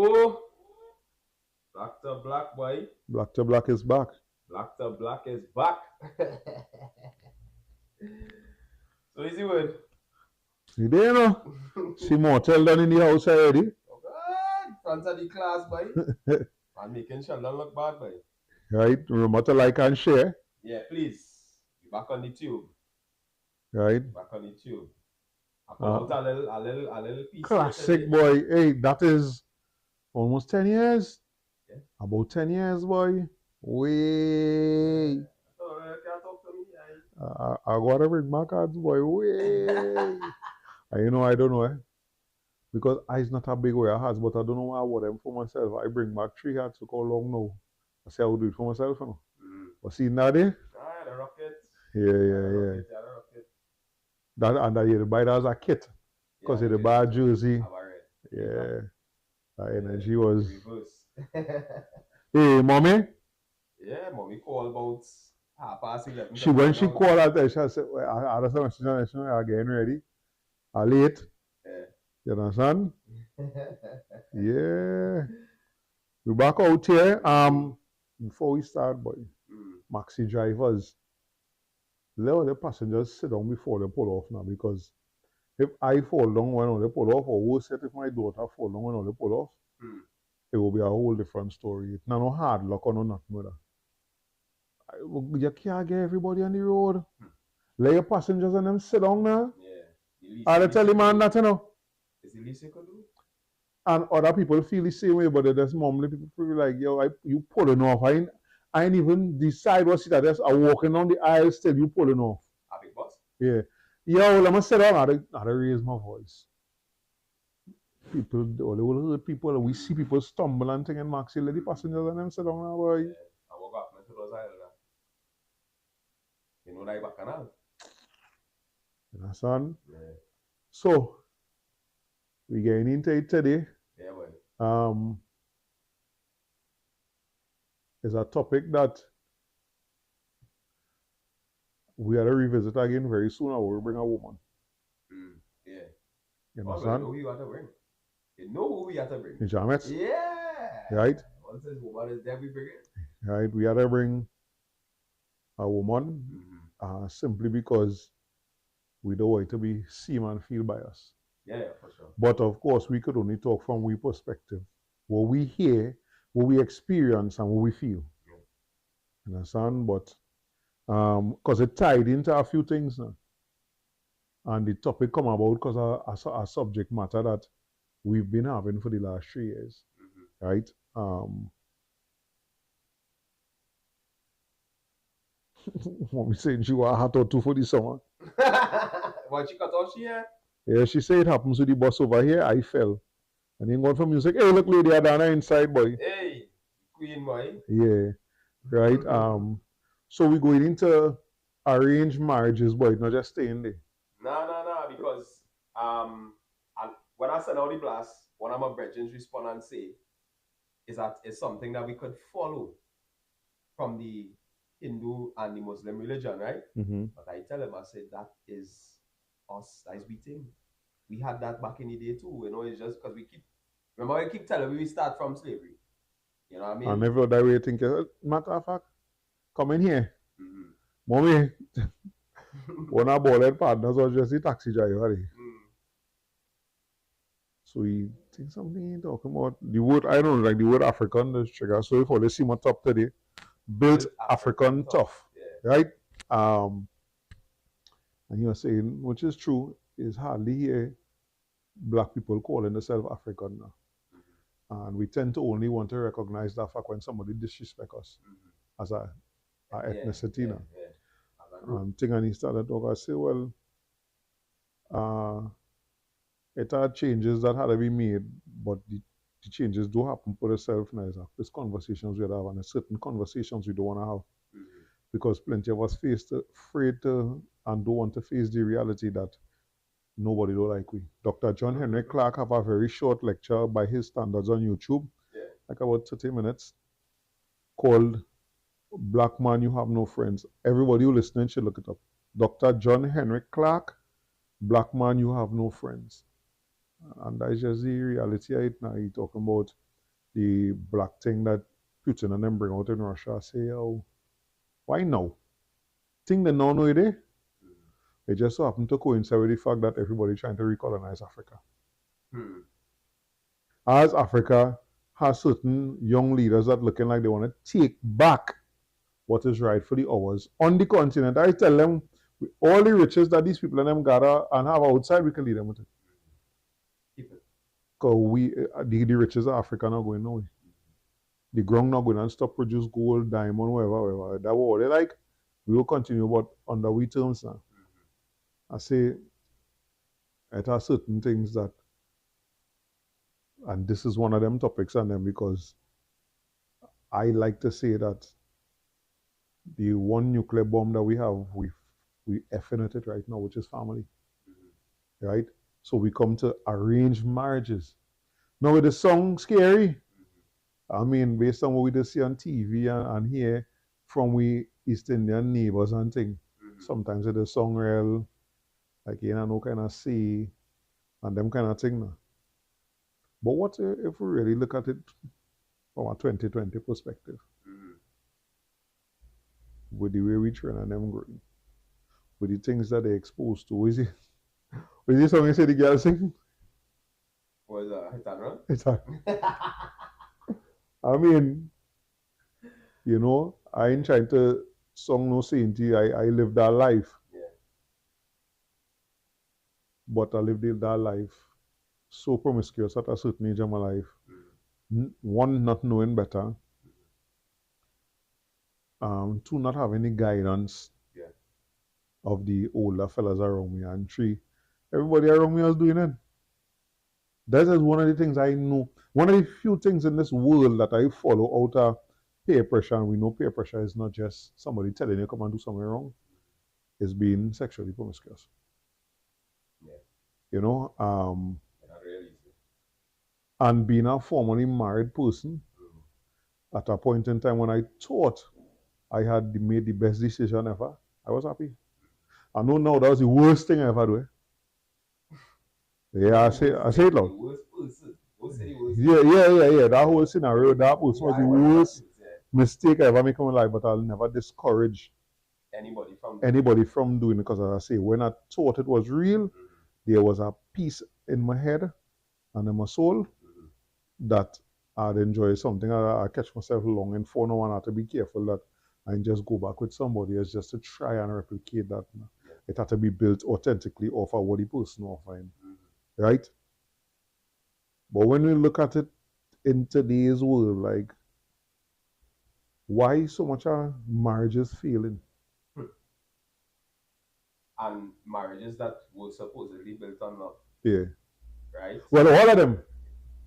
Oh, Black to Black, boy. Black to Black is back. Black to Black is back. So easy word. You there, know? See Motel done in the house already. Oh God, front of the class, boy. And making Sheldon look bad, boy. Right? Remember to like and share. Yeah, please. Be back on the tube. Right? Back on the tube. I pull Uh, out a little piece here classic today. boy. Hey, that is almost 10 years. Yeah. About 10 years, boy. Way. Oh, you can't talk to me. I gotta bring my cards, boy. Way. You know, I don't know, eh? Because I's not a big wear of hats, but I don't know why I wear them for myself. I bring back 3 hats, look how long now. I say I would do it for myself, you know. But see, now there? Ah, the rocket. Yeah. The rocket. That, and that you buy that as a kit. Because you buy a jersey. Yeah. That energy was. Reverse. Hey, mommy. Yeah, mommy called about 11:30. When she called out there, she said, well, I understand she's not getting ready. I late. Yeah. You understand? Yeah. We back out here. Before we start, boy, maxi drivers, let the passengers sit down before they pull off now, because if I fall down when they pull off, or worse yet, if my daughter fall down when they pull off, it will be a whole different story. It's not no hard luck or no nothing with that. You can't get everybody on the road. Let your passengers and them sit down now. Yeah. I tell the man that, you know. It's the least you could do. And other people feel the same way, but they just mumbling. People feel like, yo, you pulling off. I ain't even decide what seat I just are walking down the aisle still, you pulling off. A big boss? Yeah. Yo, let me sit down. I raise my voice. People, all the will hurt people. We see people stumble and thing, and Maxie let the passengers and them sit down now, boy. Yeah. I walk up to those aisles. You know that bacchanal. You understand? Yeah. So, we getting into it today. Yeah, boy. Is a topic that we are to revisit again very soon. I will bring a woman. Yeah. You understand? You know who you have to bring. You know who we have to bring. Jamets? Yeah. Right? Once this woman is there, we bring it. Right? We have to bring a woman simply because we don't want to be seen and feel by us. Yeah, for sure. But of course, we could only talk from we perspective. What we hear, what we experience, and what we feel. Yeah. You understand? But because it tied into a few things now. And the topic come about because of a subject matter that we've been having for the last 3 years. Right? Mommy saying she want a hat or two for the summer. What, she cut off here? Yeah, she said it happens with the bus over here. I fell. And then gone from music. Hey, look, lady, I down inside, boy. Hey, queen, boy. Yeah, right. So we're going into arranged marriages, boy, not just staying there. No, because when I send out the blast, one of my brethren respond and say, is that it's something that we could follow from the Hindu and the Muslim religion, right? But I tell him, I said, that is us, that is we thing. We had that back in the day too, you know, it's just because we keep telling we start from slavery. You know what I mean? And every other way you think, matter of fact, come in here. Mommy, one of our boarded partners was just the taxi driver. So we think something talking about the word, I don't know, like the word African, the trigger. So if they see my top today, built African tough. Yeah. Right? And you are saying, which is true, is hardly here black people calling themselves African now. And we tend to only want to recognize that fact when somebody disrespect us as a ethnicity now. And thing and he started talking, I say, well, it are changes that had to be made, but the changes do happen for themselves now. There's conversations we have, and there's certain conversations we don't want to have. Because plenty of us afraid to and don't want to face the reality that nobody don't like we. Dr. John Henry Clark have a very short lecture by his standards on YouTube, like about 30 minutes, called Black Man, You Have No Friends. Everybody who listening should look it up. Dr. John Henry Clark, Black Man, You Have No Friends. And that's just the reality right now. He's talking about the black thing that Putin and them bring out in Russia, I say, oh, why now? Thing they now know it, eh? It just so happened to coincide with the fact that everybody trying to recolonize Africa. As Africa has certain young leaders that looking like they want to take back what is rightfully ours on the continent, I tell them, with all the riches that these people and them gather and have outside, we can lead them with it. Because the riches of Africa not going nowhere. The ground not going to stop produce gold, diamond, whatever. That what they like, we will continue, but under we terms now. I say, it are certain things that, and this is one of them topics on them, because I like to say that the one nuclear bomb that we have, we effing at it right now, which is family. Right? So we come to arranged marriages. Now with the song Scary, I mean, based on what we just see on TV and hear from we East Indian neighbors and things, sometimes it is song real, like, you know, kind of see, and them kind of thing now. But what if we really look at it from a 2020 perspective? With the way we train and them growing, with the things that they're exposed to, is it something you say the girl sing? What is that? Hit and run? It's I mean, you know, I ain't trying to song no sainty. I lived that life. Yeah. But I lived that life so promiscuous at a certain age of my life. One, not knowing better. Two, not having any guidance of the older fellas around me. And three, everybody around me was doing it. That is one of the things I know. One of the few things in this world that I follow out of peer pressure, and we know peer pressure is not just somebody telling you come and do something wrong, is being sexually promiscuous. Yeah. You know, Not really easy. And being a formerly married person, at a point in time when I thought I had made the best decision ever, I was happy. I know now that was the worst thing I ever do. Yeah, I say it loud. Yeah. That whole scenario, that was the worst mistake I ever made in my life, but I'll never discourage anybody from doing it, because as I say, when I thought it was real, there was a peace in my head and in my soul that I'd enjoy something. I catch myself longing for now, and I have to be careful that I just go back with somebody else just to try and replicate that. It had to be built authentically off of what the person offering. Right? But when we look at it in today's world, like, why so much are marriages failing? And marriages that were supposedly built on love. Yeah. Right? Well, all of them.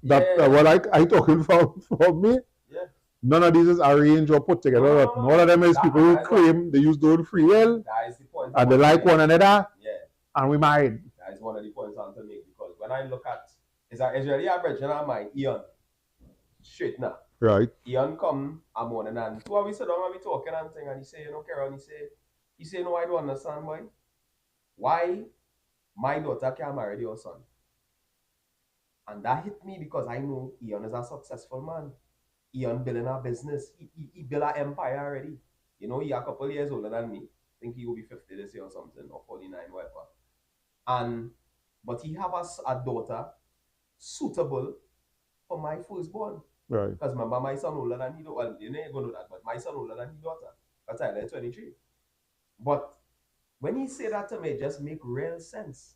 What I talking from me. Yeah. None of these is arranged or put together. No. All of them is people who claim they use the word free will. That is the point. And they like one another. Yeah. And we married. That is one of the points I want to make, because when I look at it's really a bridge in our mind, Ian. Straight now. Right. Ian come a morning and two of we sit down and we talking and thing, and he say, you know, Carol, he say, no, I don't understand why my daughter can't marry your son. And that hit me, because I know Ian is a successful man. Ian building a business. He built an empire already. You know, he a couple years older than me. I think he will be 50 this year or something, or 49, whatever. But he have a daughter suitable for my firstborn. Right. Because remember, my son older than he daughter. Well, you ain't gonna know that, but my son older than his daughter. That's I like 23. But when he say that to me, it just make real sense.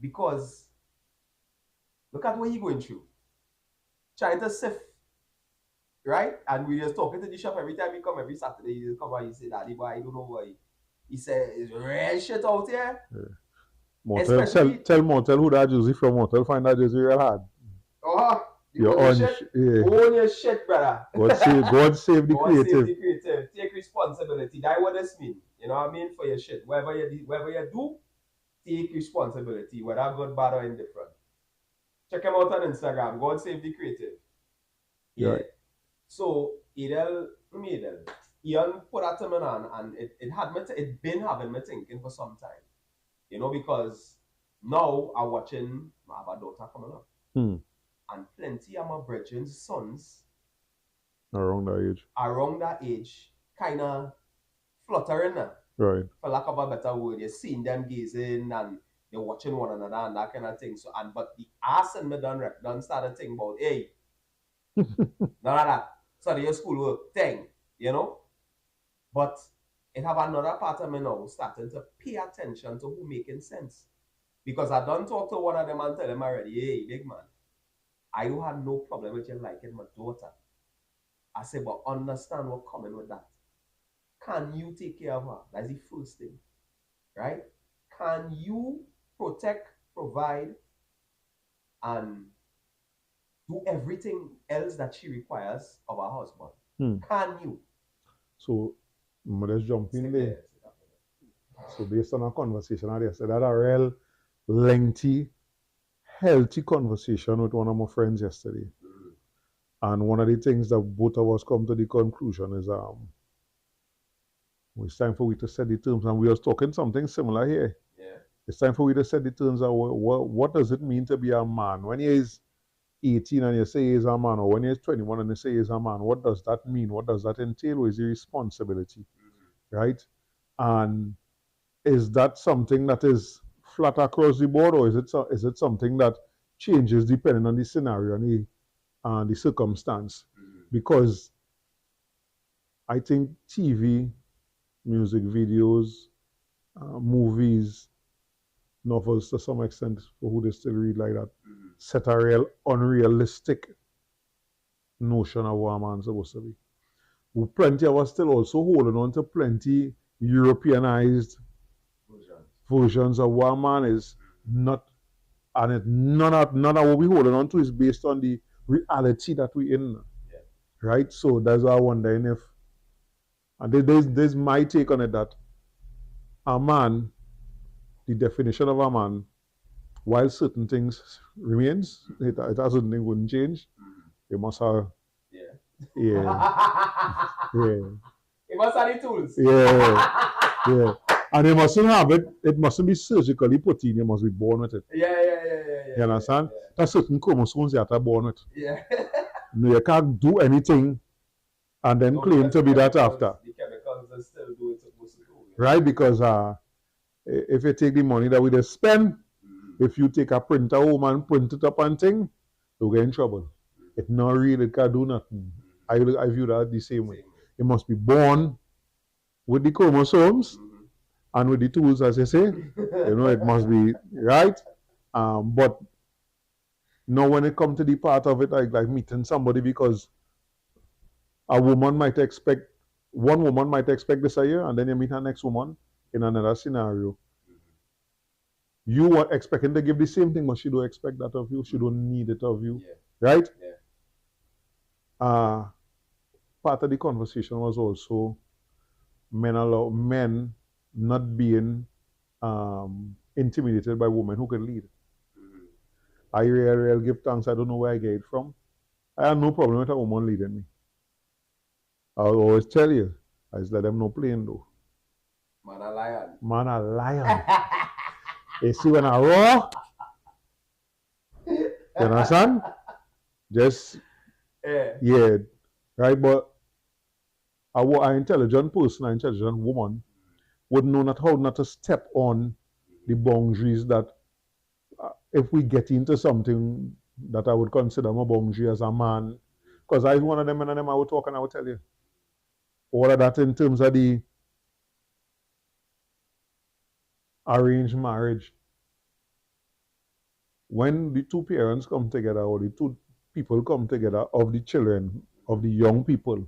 Because look at what he going through. Trying to sift. Right? And we just talking to the shop every time he come, every Saturday, he come and he say, Daddy boy, I don't know why. He said, it's real shit out here. Yeah. Motel, tell Motel who that jersey from. Motel find that jersey real hard. Oh, your own shit. Yeah. Own your shit, brother. God save the creative. Save the creative. Take responsibility. That's what this means. You know what I mean? For your shit. Whatever you do, take responsibility, whether good, bad, or indifferent. Check him out on Instagram. God save the creative. Yeah. Right. So Ian put that to me on, and it been having me thinking for some time. You know, because now I'm watching my daughter coming up. And plenty of my brethren's sons Around that age kind of fluttering now. Right. For lack of a better word, you're seeing them gazing and they're watching one another and that kind of thing. So, and but the ass and me done started thinking about, hey, none of that. So the schoolwork thing, you know? But it have another part of me now starting to pay attention to who making sense. Because I done talk to one of them and tell them already, hey, big man, I don't have no problem with you liking my daughter. I say, but understand what's coming with that. Can you take care of her? That's the first thing, right? Can you protect, provide, and do everything else that she requires of her husband? Can you? So, let's jump in there. So, based on our conversation, I said that a real lengthy, healthy conversation with one of my friends yesterday. And one of the things that both of us come to the conclusion is it's time for we to set the terms. And we are talking something similar here. Yeah. It's time for we to set the terms of what does it mean to be a man? When he is 18 and you say he's a man, or when he's 21 and you say he's a man, what does that mean? What does that entail? What is the responsibility? Right? And is that something that is flat across the board, or is it something that changes depending on the scenario and the circumstance? Because I think TV, music videos, movies, novels to some extent, for who they still read like that, set a real unrealistic notion of what a man's supposed to be. Plenty of us still also holding on to plenty Europeanized versions of what a man is, not, and none of what we holding on to is based on the reality that we in. Yeah. Right? So that's why I'm wondering if, and there's my take on it, that a man, the definition of a man, while certain things remains, it has certain things wouldn't change. It must have, It must have the tools. Yeah. And it mustn't have it. It mustn't be surgically put in. You must be born with it. Yeah. You understand? Yeah. There's certain chromosomes that are born with. Yeah. No, you can't do anything and then claim to be that after. The chemicals that still do it supposed to do. Right? Because if you take the money that we just spend, if you take a printer home and print it up and thing, you'll get in trouble. It's not real. It can't do nothing. I view that the same way. It must be born with the chromosomes and with the tools, as you say. It must be right. But now when it comes to the part of it, like meeting somebody, because one woman might expect this a year, and then you meet her next woman in another scenario. You are expecting to give the same thing, but she don't expect that of you. She don't need it of you. Right? Yeah. Part of the conversation was also men not being intimidated by women who can lead. I really give thanks. I don't know where I get it from. I have no problem with a woman leading me. I'll always tell you, I just let them know plain though. Man a lion. Man a lion. You see when I roar? You understand? Just, yeah. Right, but an intelligent person, an intelligent woman, would know how not to step on the boundaries that if we get into something that I would consider my boundary as a man, because I one of them and I would talk and I would tell you. All of that in terms of the arranged marriage. When the two parents come together, or the two people come together, of the children, of the young people,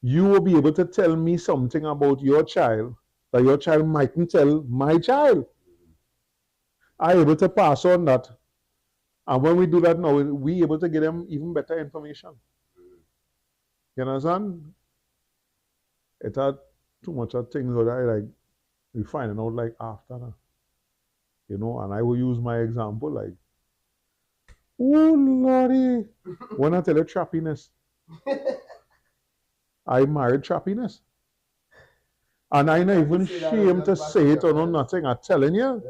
you will be able to tell me something about your child that your child mightn't tell my child. I'm able to pass on that. And when we do that now, we're able to give them even better information. You understand? It had too much of things that we finding out like after that. And I will use my example like, oh Lordy, when I tell you trappiness, I married trappiness. And I'm not even ashamed to say it or nothing. I'm telling you.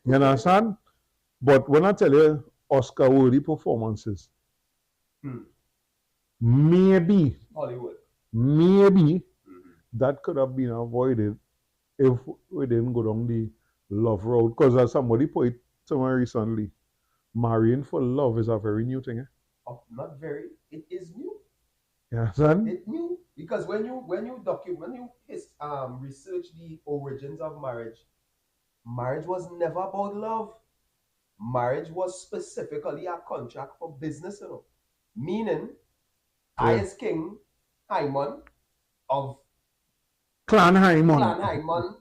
You understand? But when I tell you, Oscar-worthy performances. Hmm. Maybe Hollywood. that could have been avoided if we didn't go down the love road. Because as somebody put it to me recently, marrying for love is a very new thing. Oh, not very. It is new. You understand? It's new because when you research the origins of marriage, marriage was never about love. Marriage was specifically a contract for business, Meaning, I Yeah. as King Hyman of Clan Clan Hyman. Hyman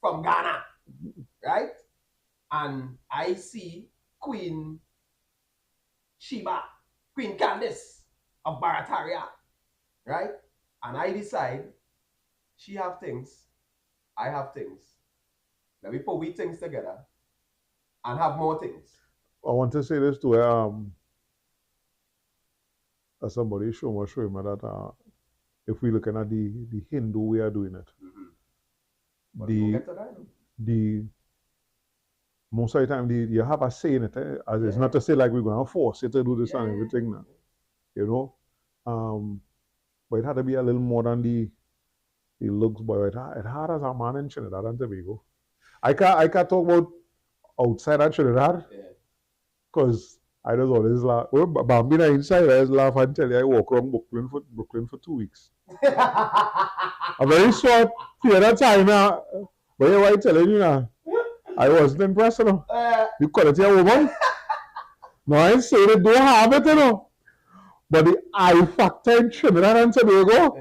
from Ghana, right? And I see Queen Sheba, Queen Candice of Barataria, right? And I decide she have things, I have things. Let me put we things together and have more things. I want to say this to somebody show me that if we're looking at the Hindu way of doing it, But the we'll get to that. the most of the time you have a say in it. As it's Yeah. not to say like we're going to force it to do this and Yeah. everything now, you know. But it had to be a little more than the looks, but it had as a man in Trinidad and Tobago. I can't talk about outside of Trinidad Yeah. because I just always laugh. Well, Bambina inside, I just laugh and tell you I walk around Brooklyn for 2 weeks. A very short period of time now. But you I'm telling you now, I wasn't impressed, The quality of woman. No, I ain't saying they don't have it, But the I factor in Trinidad and Tobago,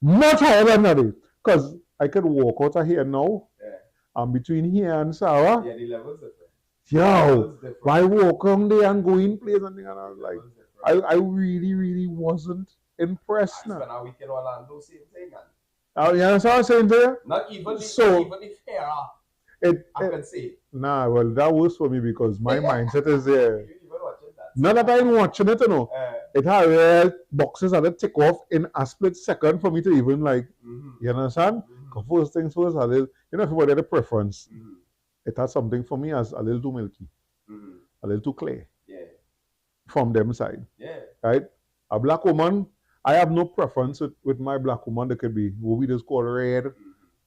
much higher than that. Because I could walk out of here now, and between here and Sarah, Yeah, the levels different. Yo, why walk around there and go in place and thing? And I was like, I really, really wasn't impressed. I spent a week in Orlando, same thing. You understand what I'm saying there? Not even the fair. I can say. Nah, well, that works for me because my mindset is there. Not that I'm watching it, it had boxes and it tick off in a split second for me to even like, you understand? First things first, everybody had a preference. It has something for me as a little too milky, a little too clear. Yeah. From them side. Yeah. Right? A black woman, I have no preference with my black woman. They could be what we just call red,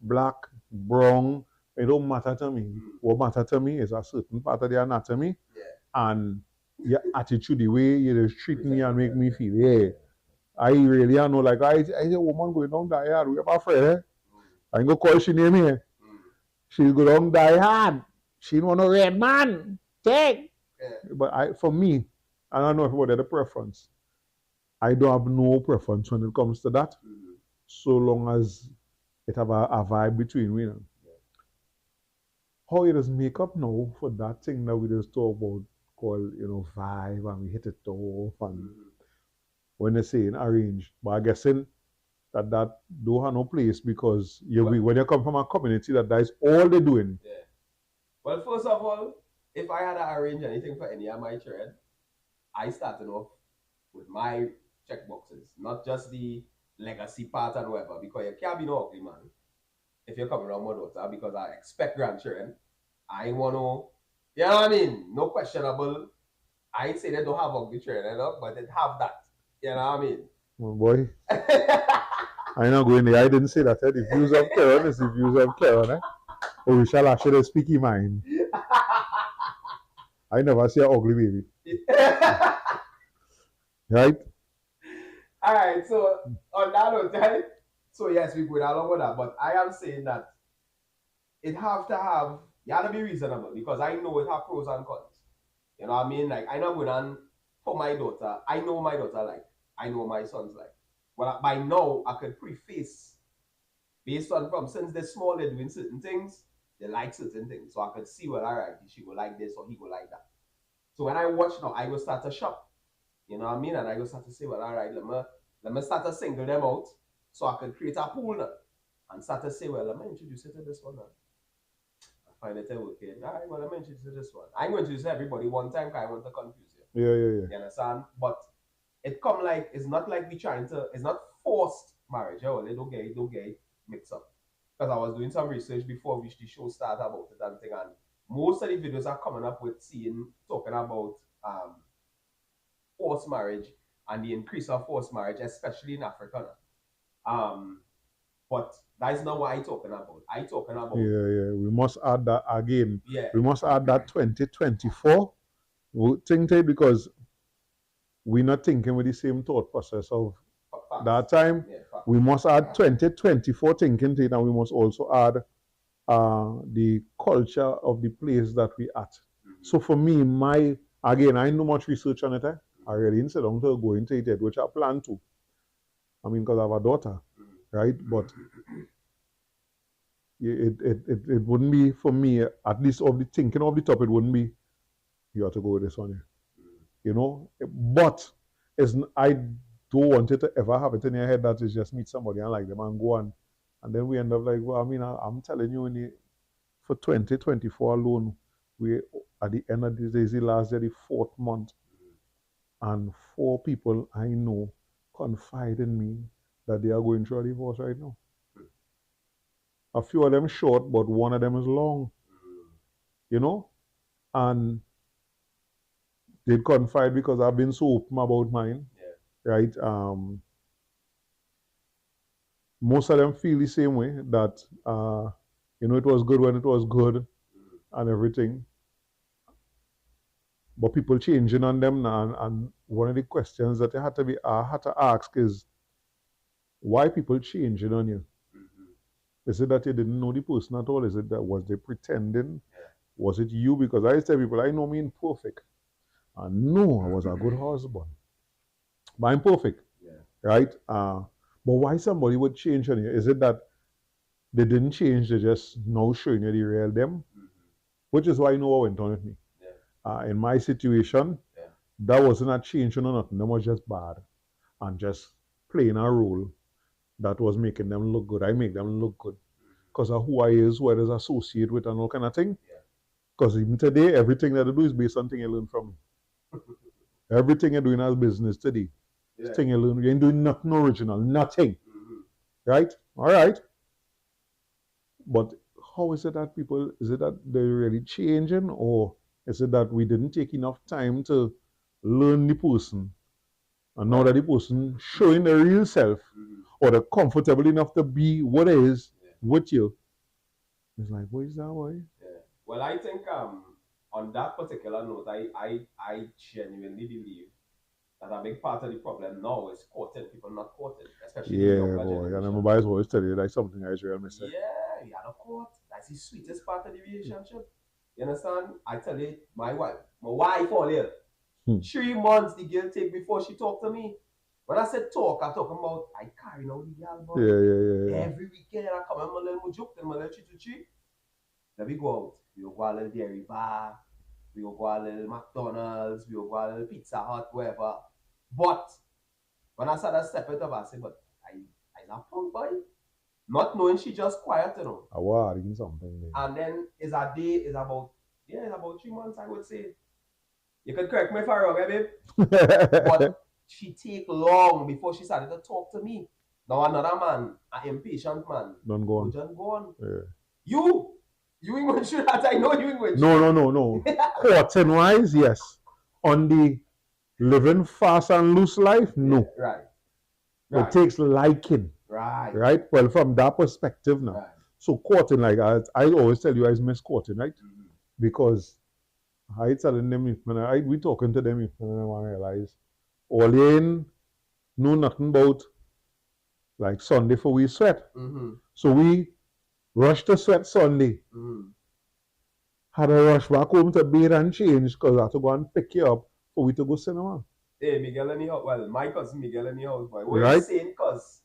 black, brown. It don't matter to me. What matters to me is a certain part of the anatomy and your attitude, the way you just treat me and make me feel. Yeah. I really know, like I a woman going down die hard. We have a friend, I ain't gonna call she name here. She'll go down die hard. She don't want no red man. Take. But for me, I don't know if what the preference. I don't have no preference when it comes to that. So long as it have a vibe between we. How you just make up now for that thing that we just talk about called, vibe and we hit it off and when they say in arrange. But I guessing that don't have no place because when you come from a community that is all they're doing. Yeah. Well, first of all, if I had to arrange anything for any of my children, I started off with my checkboxes, not just the legacy part and whatever, because you can't be no ugly man if you're coming around my daughter because I expect grandchildren. I want to, you know what I mean? No questionable. I ain't say they don't have ugly children, but they have that. You know what I mean? Oh boy. I'm not going there. I didn't say that. The views of Karen is the views of Karen. Or we shall actually speak in mind. I never see an ugly baby. Right? Alright, so on that note, right? So yes, we go along with that, but I am saying that it have to be reasonable because I know it have pros and cons. You know what I mean? Like I'm not going on for my daughter. I know my daughter like. I know my son's like. Well, by now I could preface based on from since they're small, they're doing certain things, they like certain things. So I could see, well, all right, she go like this or he go like that. So when I watch now, I go start to shop. You know what I mean? And I go start to say, well, all right, let me start to single them out so I can create a pool now. And start to say, well, let me introduce you to this one now. I find it okay. All right, well, let me introduce you to this one. I'm going to introduce everybody one time because I want to confuse you. Yeah. You understand? But it come like, it's not like we trying to, it's not forced marriage. Well, they don't get it mixed up. Because I was doing some research before the show started about it and thing, and most of the videos are coming up with talking about forced marriage and the increase of forced marriage, especially in Africa. But that is not what I'm talking about. I'm talking about We must add that again. Yeah. We must add that 2024 thing to it, because we're not thinking with the same thought process of facts. that time. Yeah, facts. We must add 2024 thinking to it, and we must also add the culture of the place that we at. So for me, again, I know much research on it. I really didn't sit down to go into it yet, which I plan to. I mean, because I have a daughter, right? But it wouldn't be, for me, at least of the thinking of the top, it wouldn't be, you have to go with this one here. You know? But I don't want it to ever have it in your head that it's just meet somebody and like them and go on. And then we end up like, well, I mean, I'm telling you, for 2024 alone, we at the end of the day, the last day, the 4th month, and 4 people I know confide in me that they are going through a divorce right now. A few of them short, but one of them is long. You know? And they confide because I've been so open about mine. Yeah. Right? Most of them feel the same way, that it was good when it was good and everything. But people changing on them now, and one of the questions that I had to ask is, why people changing on you? Is it that you didn't know the person at all? Is it that was they pretending? Yeah. Was it you? Because I tell people, I know me imperfect. I know I was a good husband. But I'm perfect. Yeah. Right? But why somebody would change on you? Is it that they didn't change, they just now showing you the real them? Which is why I know what went on with me. Yeah. In my situation, that wasn't a change or nothing. That was just bad. And just playing a role that was making them look good. I make them look good because of who I is, who I is associated with, and all kind of thing. Because even today, everything that I do is based on things I learn from me. Everything you're doing as business today, thing you learn. You ain't doing nothing original, nothing. Right? All right. But how is it that is it that they're really changing, or is it that we didn't take enough time to learn the person? And now that the person showing the real self, or they're comfortable enough to be what it is with you, it's like, what is that, boy? Yeah. Well, I think on that particular note, I genuinely believe that a big part of the problem now is courting, people not courting, especially the younger generation. And my boys always tell you that's something I Israel miss. Yeah, you gotta court. That's the sweetest part of the relationship. You understand? I tell you, my wife all here. 3 months the girl take before she talk to me. When I said talk, I'm talking about I carry out the girl, boy. Yeah. Every weekend I come and my little joke and my little chi. Then we go out. We go a little dairy bar. We go a little McDonald's. We go a little Pizza Hut, wherever. But when I started stepping up, I said, but I not punk, boy. Not knowing she just quiet, you know. I was reading something there. And then it's about 3 months, I would say. You can correct me if I'm wrong, babe. But she take long before she started to talk to me. Now another man, an impatient man, don't go on. Just go on. Yeah. You ain't going through that. I know you ain't going through. No. Courting wise, yes. On the living fast and loose life, no. Yeah, right. It takes liking. Right. Well, from that perspective now. Right. So courting, like I always tell you, I miss courting, right? Because I telling them, we talking to them, and I realize all they know nothing about like Sunday for we sweat. So we rush to sweat Sunday. Had to rush back home to bathe and change because I had to go and pick you up for we to go cinema. Hey, Miguel in the house. Well, my cousin Miguel in the house, boy. What are you saying, cuz?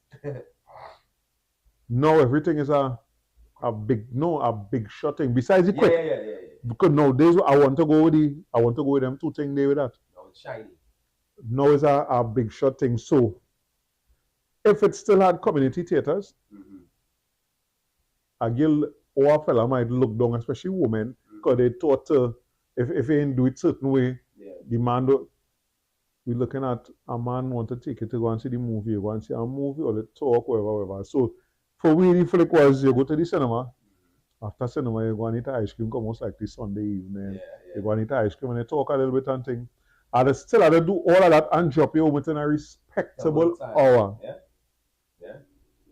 No, everything is a big shot thing. Besides the quick. Yeah. Because nowadays I want to go with them 2 things there with that. No, it's shiny. Now it's a big shot thing. So if it still had community theaters, a girl or a fella might look down, especially women, because they thought if they ain't do it certain way, the man we're looking at a man want to take it to go and see the movie, go and see a movie or the talk, whatever. So for we the flick was you go to the cinema After cinema, you go and eat ice cream, come most likely Sunday evening. Yeah. You go and eat ice cream and you talk a little bit and thing. And still I do all of that and drop you home within a respectable Time. hour. Yeah.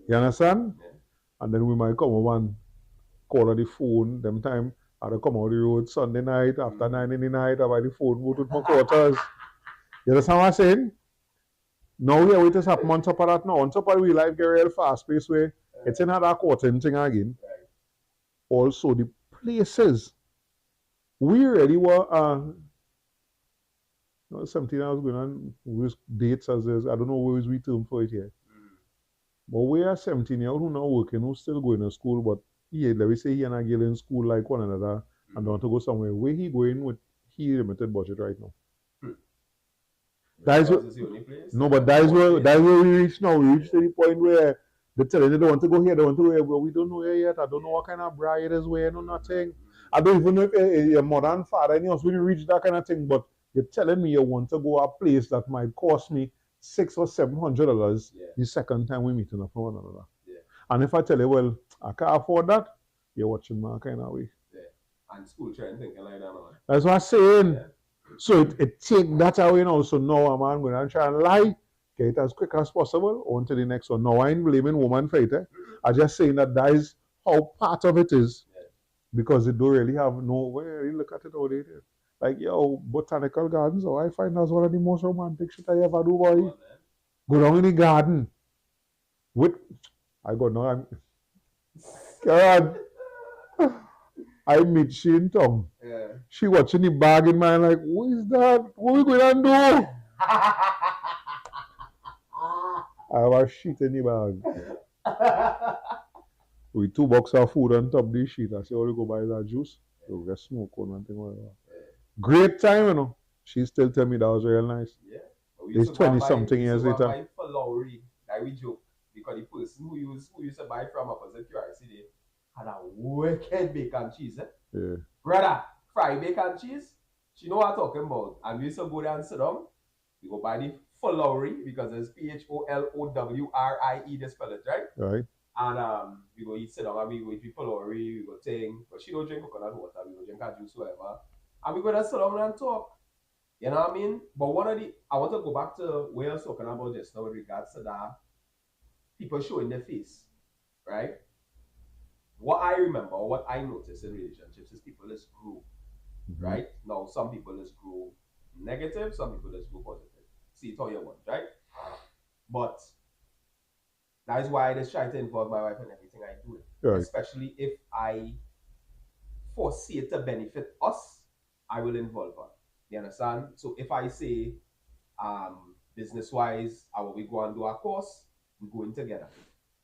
You understand? Yeah. And then we might come over and call on the phone. Them time I come out the road Sunday night after 9 in the night, I buy the phone, go to my quarters. You understand what I'm saying? Now we are waiting up on top of that now. On top of real life get real fast pace where it's in that quarter thing again. Right. Also the places. We really were 17 I was going on with dates as is. I don't know where is we term for it here. But we are 17 year old who now working, who still going to school, but let me say he and a girl in school like one another and want to go somewhere. Where he going with he limited budget right now. That is what, no, but that is where we reach now. We reach to the point where they tell you they don't want to go here, they want to go here, but we don't know here yet. I don't know what kind of bride is wearing or nothing. I don't even know if your mother and father and yours will reach that kind of thing, but you're telling me you want to go a place that might cost me $600 or $700 the second time we meeting up for one another. Yeah. And if I tell you, well, I can't afford that, you're watching my kind of way. Yeah. And school trying thinking like that. Man. That's what I'm saying. Yeah. So it take that away now. So now I'm going to try and lie, get it as quick as possible on to the next one. Now I ain't blaming woman for it. I'm just saying that is how part of it is. Yeah. Because they don't really have no way. You look at it how they do. Like, yo, botanical gardens, I find that's one of the most romantic shit I ever do, boy. Go down in the garden. I got no, I'm... God. I meet she in town. Yeah. She watching the bag in mind like, what is that? What are we going to do? I have a sheet in the bag. With $2 of food on top of the sheet. I say, oh, you go buy that juice. You get smoke on and thing like that. Great time, you know. She still tell me that was real nice. Yeah. It's 20-something years later. I for Lowry, that we joke. Because the person who used to buy from opposite QRC had a wicked bacon cheese. Yeah. Brother, fried bacon cheese. She know what I'm talking about. And we used to go there and sit down. We go buy the full Lowry because it's PHOLOWRIE, they spell it, right? Right. And we go eat sit down and we go eat full Lowry, we go ting. But she don't drink coconut water, we go drink her juice, whatever. And we go there sit down and talk. You know what I mean? But I want to go back to where I was talking about just now with regards to that people showing their face, right? What I remember, what I notice in relationships is people just grow, right? Now, some people just grow negative, some people just grow positive. See it how you want, right? But that is why I just try to involve my wife in everything I do, right. Especially if I foresee it to benefit us, I will involve her. You understand? So if I say, business-wise, I will go and do a course, we go in together.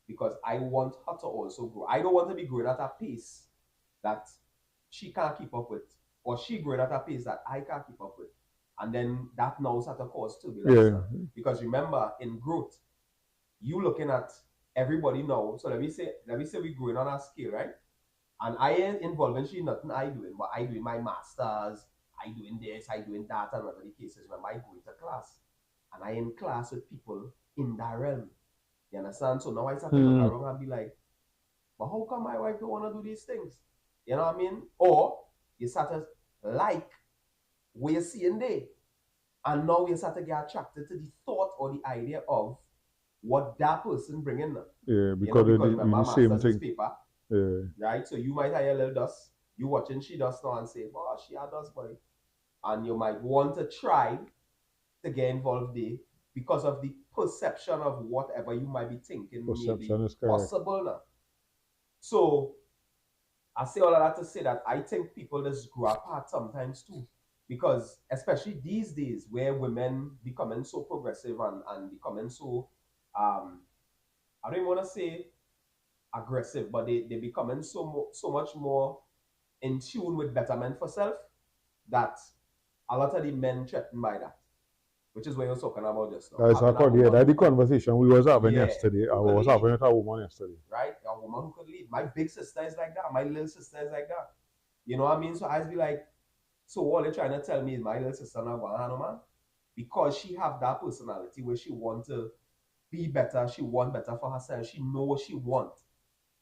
Because I want her to also grow. I don't want to be growing at a pace that she can't keep up with, or she growing at a pace that I can't keep up with. And then that now is at a cost too. Because remember, in growth, you looking at everybody now. So let me say we're growing on a scale, right? And I ain't involved in she nothing I doing, but I doing my masters, I doing this, I doing that, and whatever the case is. Remember, I go into class, and I in class with people in that realm. You understand? So now I start to look around and be like, but how come my wife don't want to do these things? You know what I mean? Or you start to like what you're seeing there. And now you start to get attracted to the thought or the idea of what that person bringing them. Yeah, because they do the same thing. Paper, yeah. Right? So you might have a little dust. You watching she does now and say, oh, she had dust, boy. And you might want to try to get involved there because of the perception of whatever you might be thinking perception is possible now. So I say all of that to say that I think people just grow apart sometimes too. Because especially these days where women becoming so progressive and becoming so I don't even want to say aggressive, but they becoming so much more in tune with betterment for self that a lot of the men threatened by that. Which is what you're talking about just now. That's the conversation we was having yesterday. I was having with a woman yesterday. Right? A woman who could lead. My big sister is like that. My little sister is like that. You know what I mean? So I be like, so all they're trying to tell me is my little sister not going to handle, man. Because she have that personality where she want to be better. She want better for herself. She know what she want.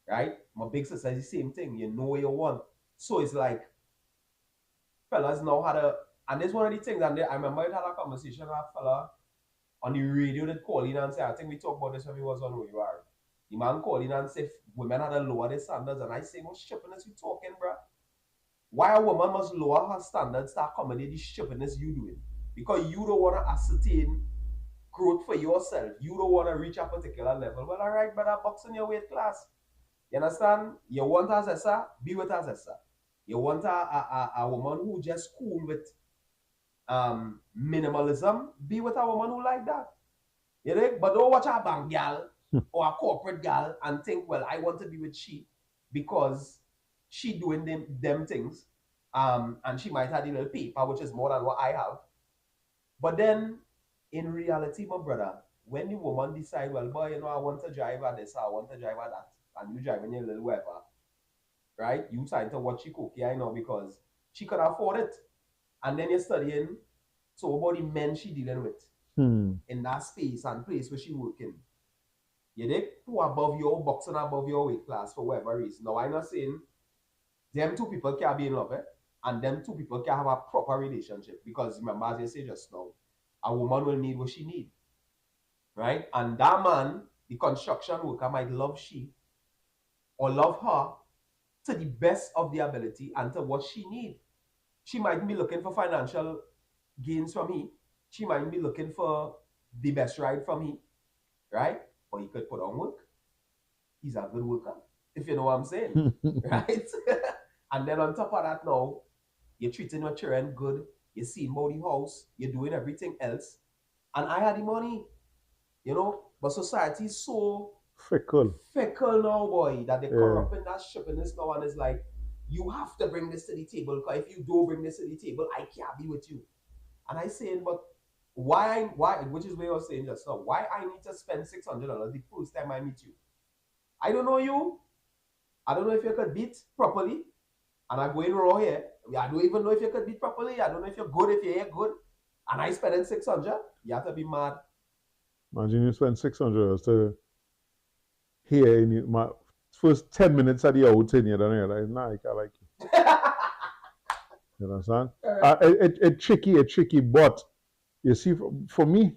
right? My big sister is the same thing. You know what you want. So it's like, fellas now had a, and this one of the things, and I remember I had a conversation with a fella on the radio that called in and said, I think we talked about this when we was on where you are. The man called in and said women had to lower their standards, and I say, what shippiness you talking, bruh? Why a woman must lower her standards to accommodate the shippiness you doing? Because you don't want to ascertain growth for yourself. You don't want to reach a particular level. Well, all right, brother, box in your weight class. You understand? You want a Zessa, be with a Zessa. You want a woman who just cool with minimalism, be with a woman who like that. You know? But don't watch a bank gal or a corporate gal and think, well, I want to be with she because she doing them things. And she might have a little paper, which is more than what I have. But then in reality, my brother, when the woman decide, well, boy, I want to drive at this, I want to drive at that, and you driving your little whatever, right? You sign to what she cook, I know, because she could afford it. And then you're studying, so about the men she dealing with in that space and place where she working. You dig? Who above your boxing above your weight class for whatever reason. Now I'm not saying them two people can be in love, and them two people can have a proper relationship. Because remember, as you say just now, a woman will need what she need. Right? And that man, the construction worker, might love she or love her to the best of the ability and to what she need. She might be looking for financial gains from me. She might be looking for the best ride from me, right? But he could put on work. He's a good worker, if you know what I'm saying, right? And then on top of that now, you're treating your children good, you're seeing about the house, you're doing everything else. And I had the money, but society is so Fickle. fickle now, boy, that they're corrupting that shippiness now, and it's like, you have to bring this to the table, because if you don't bring this to the table, I can't be with you. And I saying, but why, which is what I was saying just now, why I need to spend $600 the first time I meet you? I don't know you. I don't know if you could beat properly. And I go in raw here. I don't even know if you could beat properly. I don't know if you're good, if you're good. And I spending 600. You have to be mad. Imagine you spend $600 to hear in my first 10 minutes of the outing, you don't realize, nah, I can't like you. You understand? It's tricky, but you see, for me,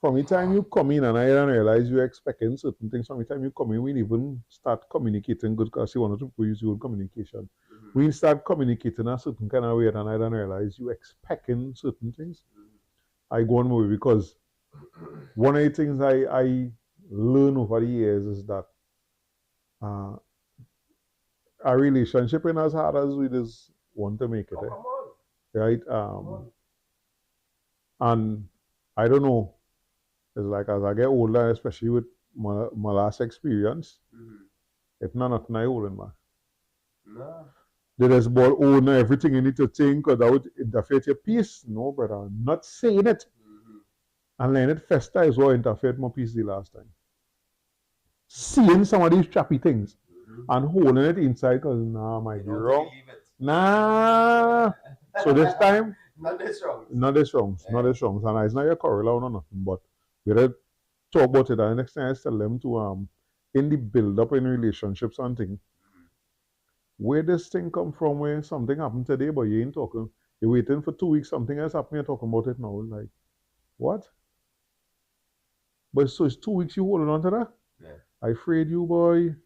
from the time you come in and I don't realize you're expecting certain things, from the time you come in, we even start communicating good, because you want to use your own communication. We start communicating a certain kind of way, and I don't realize you're expecting certain things. I go on with it, because one of the things I learn over the years is that a relationship in as hard as we just want to make it, right? And I don't know, it's like as I get older, especially with my last experience, it's not nothing I hold in mind. Nah. They just bought own everything you need to think, because that would interfere with your peace. No, brother, I'm not saying it. And letting it fester is what interfered with my peace the last time. Seeing some of these trappy things and holding it inside, because nah, might be wrong. Nah. So this time, not this wrong. Not this wrong. And it's not your quarrel or nothing, but we had talk about it. And the next time I tell them to in the build up in relationships and things, where this thing come from, where something happened today, but you ain't talking. You're waiting for 2 weeks, something else happened, you're talking about it now. Like, what? But so it's 2 weeks you holding on to that? Yeah. I afraid you, boy.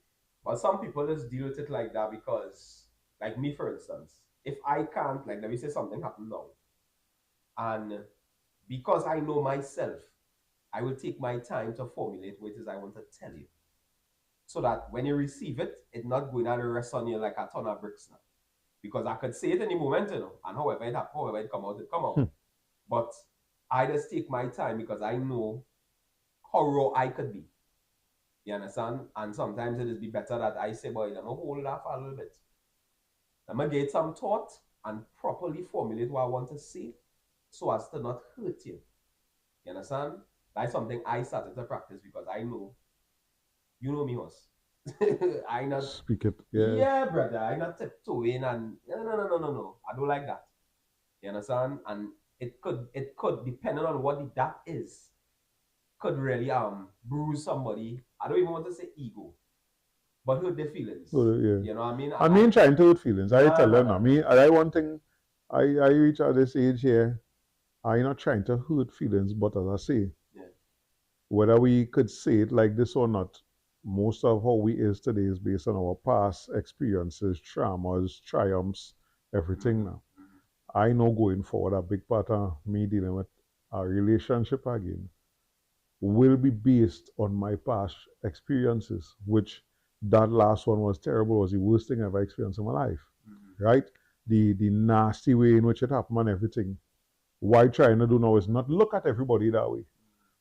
But some people just deal with it like that because, like me, for instance, if I can't, like, let me say something happened now, and because I know myself, I will take my time to formulate what it is I want to tell you, so that when you receive it, it's not going to rest on you like a ton of bricks now. Because I could say it in the moment, and however it come out, it come out. But I just take my time because I know how raw I could be. You understand? And sometimes it is be better that I say, boy, let me hold that for a little bit. Let me get some thought and properly formulate what I want to say so as to not hurt you. You understand? That's something I started to practice because I know, you know me, Hoss. I not speak it. Yeah, brother. I not tiptoeing and no. I don't like that. You understand? And it could depending on what that is, could really bruise somebody. I don't even want to say ego, but hurt their feelings. So, yeah. You know what I mean? I mean, trying to hurt feelings. I tell them, nah. I mean, I one thing, I reach at this age here, I'm not trying to hurt feelings, but as I say, Yeah. whether we could say it like this or not, most of how we is today is based on our past experiences, traumas, triumphs, everything now. I know going forward, a big part of me dealing with a relationship again will be based on my past experiences, which that last one was terrible, was the worst thing I've ever experienced in my life, right? The nasty way in which it happened and everything. What I'm trying to do now is not look at everybody that way,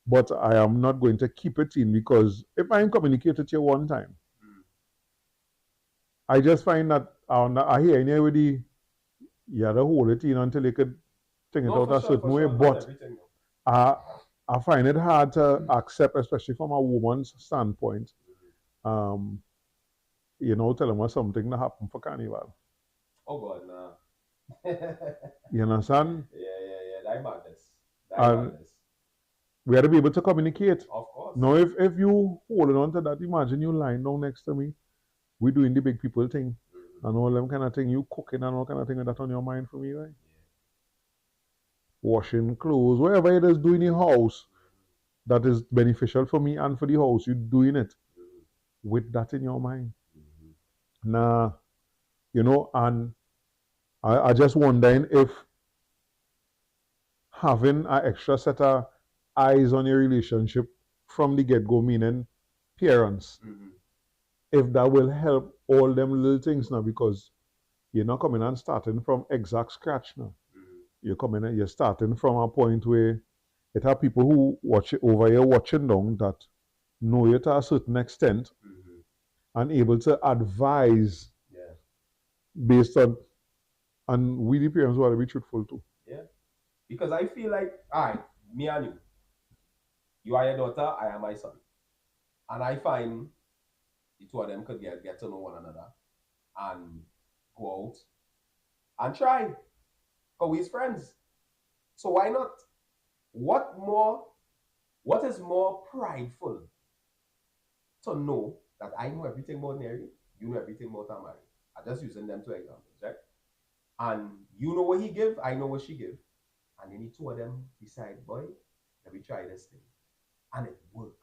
but I am not going to keep it in because if I communicate with you one time, I just find that I hear anybody, you had to hold it in until you could think it out a certain way, but I, I find it hard to accept, especially from a woman's standpoint. Um, you know, tell them something that happened for Carnival. Oh God, nah. You understand? Yeah. That madness. And we had to be able to communicate. Of course. Now, if you holding on to that, imagine you lying down next to me. We doing the big people thing. And all them kind of thing, you cooking and all kind of thing, that on your mind for me, right? Washing clothes, whatever it is doing in the house that is beneficial for me and for the house, you doing it with that in your mind. Nah, you know, and I just wondering if having an extra set of eyes on your relationship from the get-go, meaning parents, if that will help all them little things now, because you're not coming and starting from exact scratch now. You're coming and you're starting from a point where it have people who watch it over here watching down that know you to a certain extent and able to advise based on, and we the parents want to be truthful too. Yeah. Because I feel like, all right, me and you. You are your daughter, I am my son. And I find the two of them could get to know one another and go out and try. Because we're friends. So why not? What is more prideful to know that I know everything about Mary, you know everything about Tamari. I'm just using them two examples, right? And you know what he give, I know what she give. And then the two of them decide, boy, let me try this thing. And it work.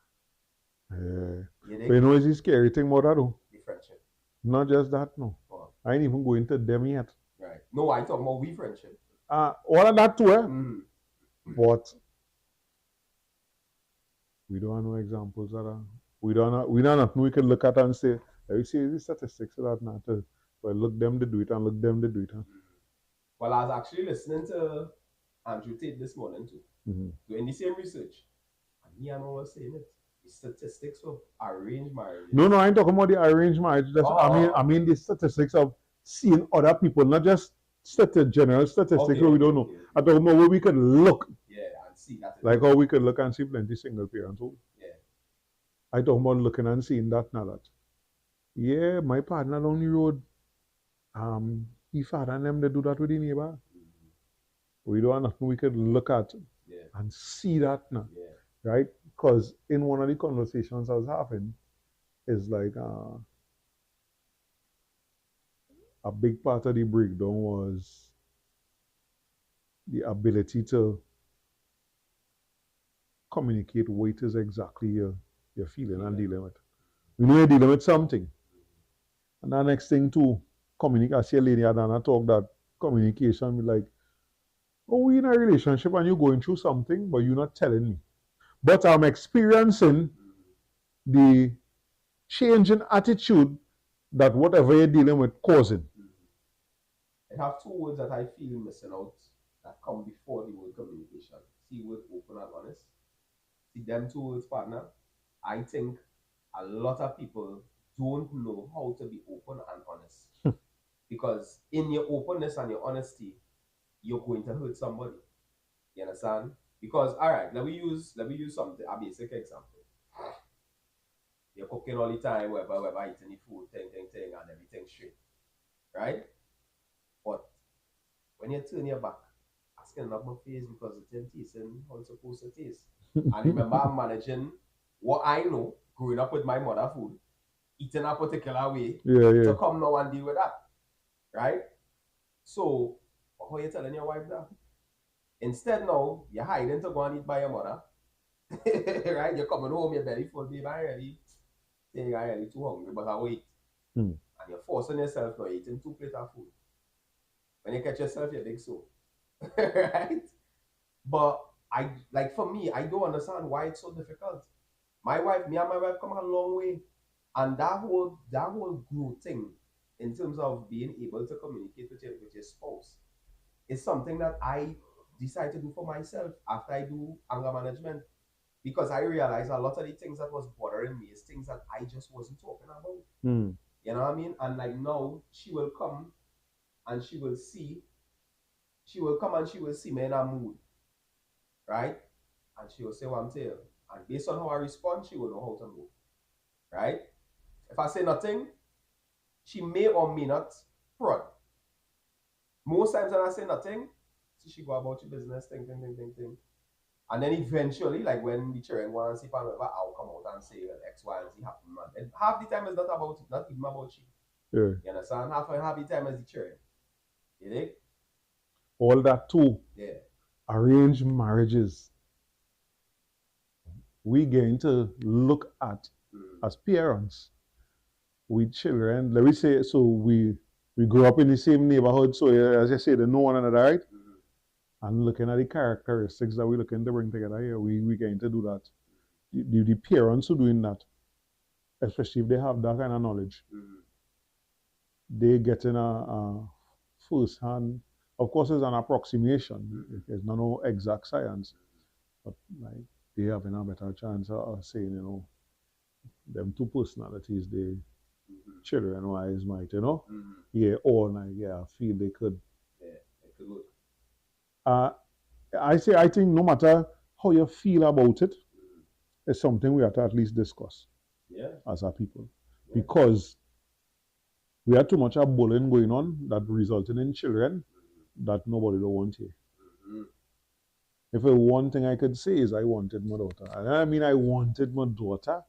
Yeah. But you know what's the scary thing about that though? The friendship. Not just that, no. Oh. I ain't even going to them yet. Right. No, I talk about we friendship. All of that too, eh? But we don't have no examples of that. We don't know we can look at and say, you see the statistics of that matter. Well, look them to do it and look them to do it. Well, I was actually listening to Andrew Tate this morning too, doing the same research. And he and I was saying it. The statistics of arranged marriage. No, I ain't talking about the arranged marriage. I mean the statistics of seeing other people, not just general statistics where we don't know. I'm talking about where we can look. Yeah, and see that. Like how we could look and see plenty single parents. Yeah. I talk about looking and seeing that now that. Yeah, my partner down the road, his father and them, they do that with the neighbor. We don't have nothing we could look at and see that now. Yeah. Right? Because in one of the conversations I was having, is like a big part of the breakdown was the ability to communicate what it is exactly you're feeling and dealing with. You know you're dealing with something. And the next thing too, communication, lady Adana talk that communication be like, oh, we're in a relationship and you're going through something, but you're not telling me. But I'm experiencing the change in attitude that whatever you're dealing with causing. I have two words that I feel missing out that come before the word communication. See word open and honest. See them two words, partner. I think a lot of people don't know how to be open and honest. Because in your openness and your honesty, you're going to hurt somebody. You understand? Because all right, let me use something, a basic example. You're cooking all the time, wherever eating the food, thing, and everything straight. Right? But when you turn your back, asking up my face because it ain't tasting how it's supposed to taste. And remember, I'm managing what I know growing up with my mother food. eating a particular way Yeah. to come now and deal with that, right? So, how you telling your wife that? Instead now, you're hiding to go and eat by your mother, right? You're coming home, your belly full, babe, I really, saying I really too hungry, but I will eat. Hmm. And you're forcing yourself now eating 2 plates of food. When you catch yourself, you're big so, right? But I like for me, I don't understand why it's so difficult. Me and my wife come a long way, and that whole growth thing in terms of being able to communicate with your spouse is something that I decide to do for myself after I do anger management, because I realize a lot of the things that was bothering me is things that I just wasn't talking about. Hmm. You know what I mean? And like now she will come and she will come and she will see me in a mood, right? And she will say what I'm saying. And based on how I respond, she will know how to move, right? If I say nothing, she may or may not prod. Most times when I say nothing, she go about your business, thing. And then eventually, like when the children go and see whatever, I'll come out and say well, X, Y, and Z happen, man. And half the time it's not about it, not even about you. Yeah. You understand? Half the time is the children. You think? All that too. Yeah. Arranged marriages. We going to look at as parents with children. Let me say, so we grew up in the same neighborhood. So as you say, they know one another, right? And looking at the characteristics that we're looking to bring together here, we going to do that. The parents who doing that, especially if they have that kind of knowledge, they getting a first hand. Of course, it's an approximation. There's no exact science, but like they having a better chance of saying, you know, them two personalities, the children wise might, you know, yeah, or like, yeah, I feel they could. Yeah, it could work. I think no matter how you feel about it, it's something we have to at least discuss as a people, because we had too much of bullying going on that resulted in children that nobody don't want here. If one thing I could say is I wanted my daughter. And I mean I wanted my daughter.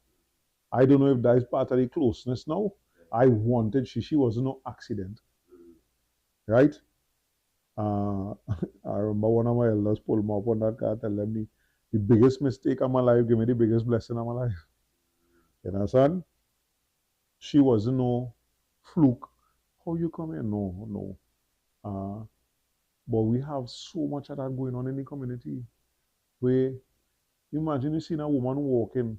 I don't know if that is part of the closeness now. I wanted she was no accident. Right? I remember one of my elders pulled me up on that car, telling me the biggest mistake of my life, give me the biggest blessing of my life. You know, son? She wasn't no fluke. How you come here? No. But we have so much of that going on in the community. Where imagine you seeing a woman walking.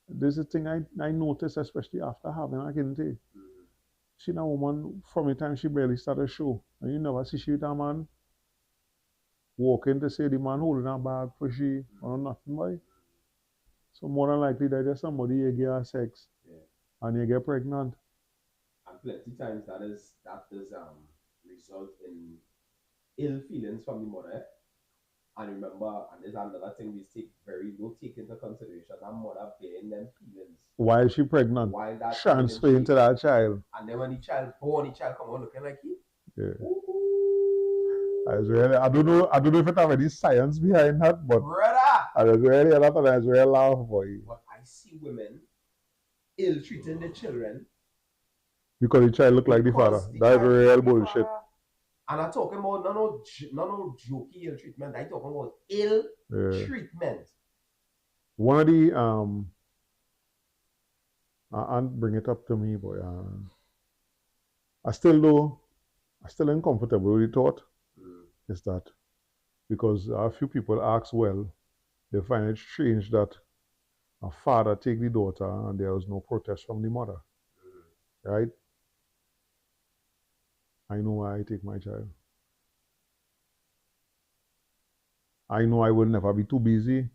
There's a thing I noticed, especially after having a kid. Seeing a woman from the time she barely started show, and you never see she with a man walking to say the man holding a bag for she or nothing by. So more than likely that just somebody you get her sex and you get pregnant. And plenty times that does result in ill feelings from the mother. And remember, and there's another thing we don't take into consideration, that mother bearing them feelings While she pregnant, while that transferring to that child. And then when the child born, the child come on looking like you. Yeah. I don't know if it have any science behind that, but brother, I was really a lot of times really laugh for you. But I see women ill treating the children because the child look like the father. That's real bullshit. And I'm talking about no jokey ill treatment. I'm talking about ill treatment. One of the and bring it up to me, boy. I still uncomfortable with the thought. Is that because a few people ask, well, they find it strange that a father take the daughter and there was no protest from the mother. Right? I know why I take my child. I know I will never be too busy.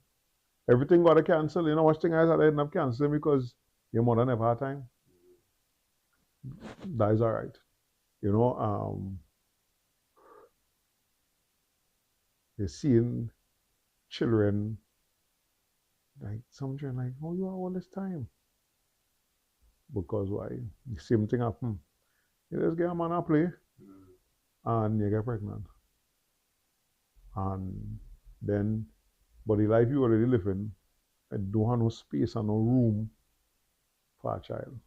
Everything got to cancel. You know what thing I ended up canceling because your mother never had time. That is all right. You know, you're seeing children, like some children like, oh, you have all this time. Because why? The same thing happen. You just get a man a play and you get pregnant. And then, but the life you already living, it don't have no space and no room for a child.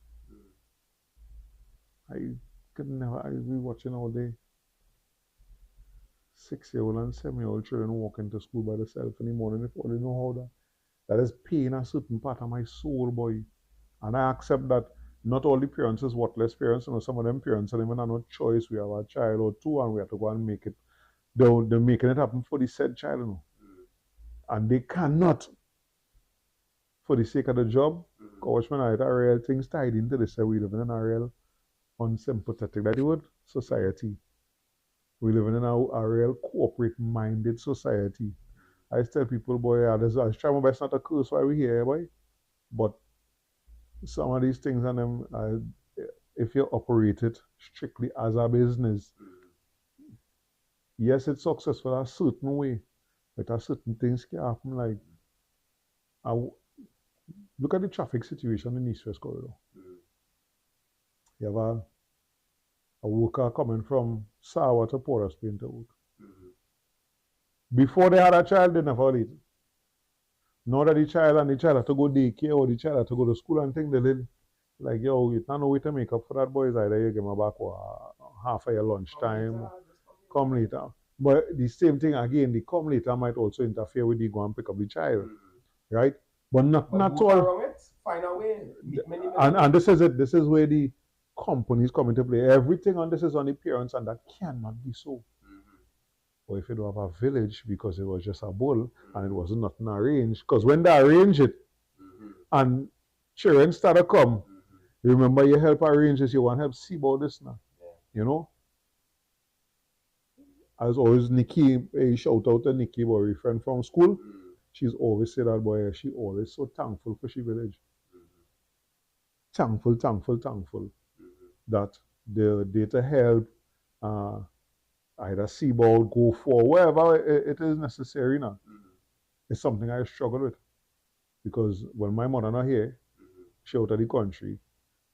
I could never, I be watching all day 6-year-old and 7-year-old children walking to school by themselves in the morning. If only know how that is pain a certain part of my soul, boy. And I accept that not all the parents is worthless parents. You know, some of them parents and even have no choice. We have a child or two and we have to go and make it. They're making it happen for the said child, you know. And they cannot, for the sake of the job, Coachman, I had a real things tied into this. We living in a real unsympathetic, that the word, society. We living in a real corporate minded society. I tell people, boy, I try my best not to curse while we here, boy. But some of these things and them, if you operate it strictly as a business, yes, it's successful a certain way, but a certain things can happen. Like, look at the traffic situation in East West Corridor. You have a worker coming from Sawa to Port of Spain to work. Before they had a child, they never late. Now that the child have to go daycare or the child have to go to school and things, they did like, yo, you don't know way to make up for that, boys. Either you give them back half of your lunchtime, come later. But the same thing again, the come later might also interfere with the go and pick up the child, right? But not all. Find a way. And this is it. This is where the companies come into play. Everything on this is on the parents, and that cannot be so. Or if you don't have a village because it was just a bull and it wasn't nothing arranged. Because when they arrange it and children start to come, remember you help arrange this, you want to help see about this now. You know? As always, Nikki, shout out to Nikki, boy, a friend from school. She's always said that, boy, she always so thankful for she village. Thankful that they're there to help, either see about, go for, wherever it is necessary now. It's something I struggle with. Because when my mother not here, she out of the country,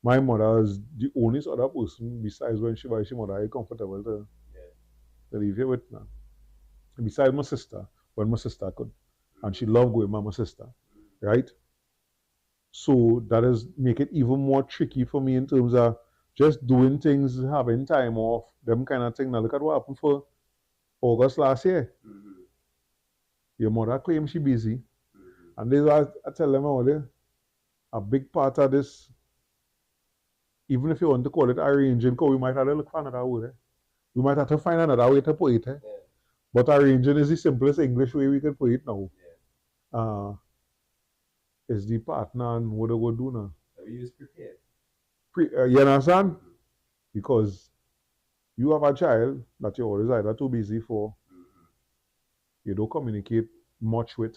my mother is the only other person besides when she mother is comfortable to leave here with now. Besides my sister, when my sister could. And she loved going with my sister. Right? So that is make it even more tricky for me in terms of just doing things, having time off, them kind of thing. Now look at what happened for August last year. Your mother claims she busy. And this I tell them already, a big part of this, even if you want to call it arranging, because we might have to look for another word. We might have to find another way to put it. But arranging is the simplest English way we can put it now. Is the partner and what they go do now. We use prepared. You understand? Because you have a child that you're always either too busy for, you don't communicate much with.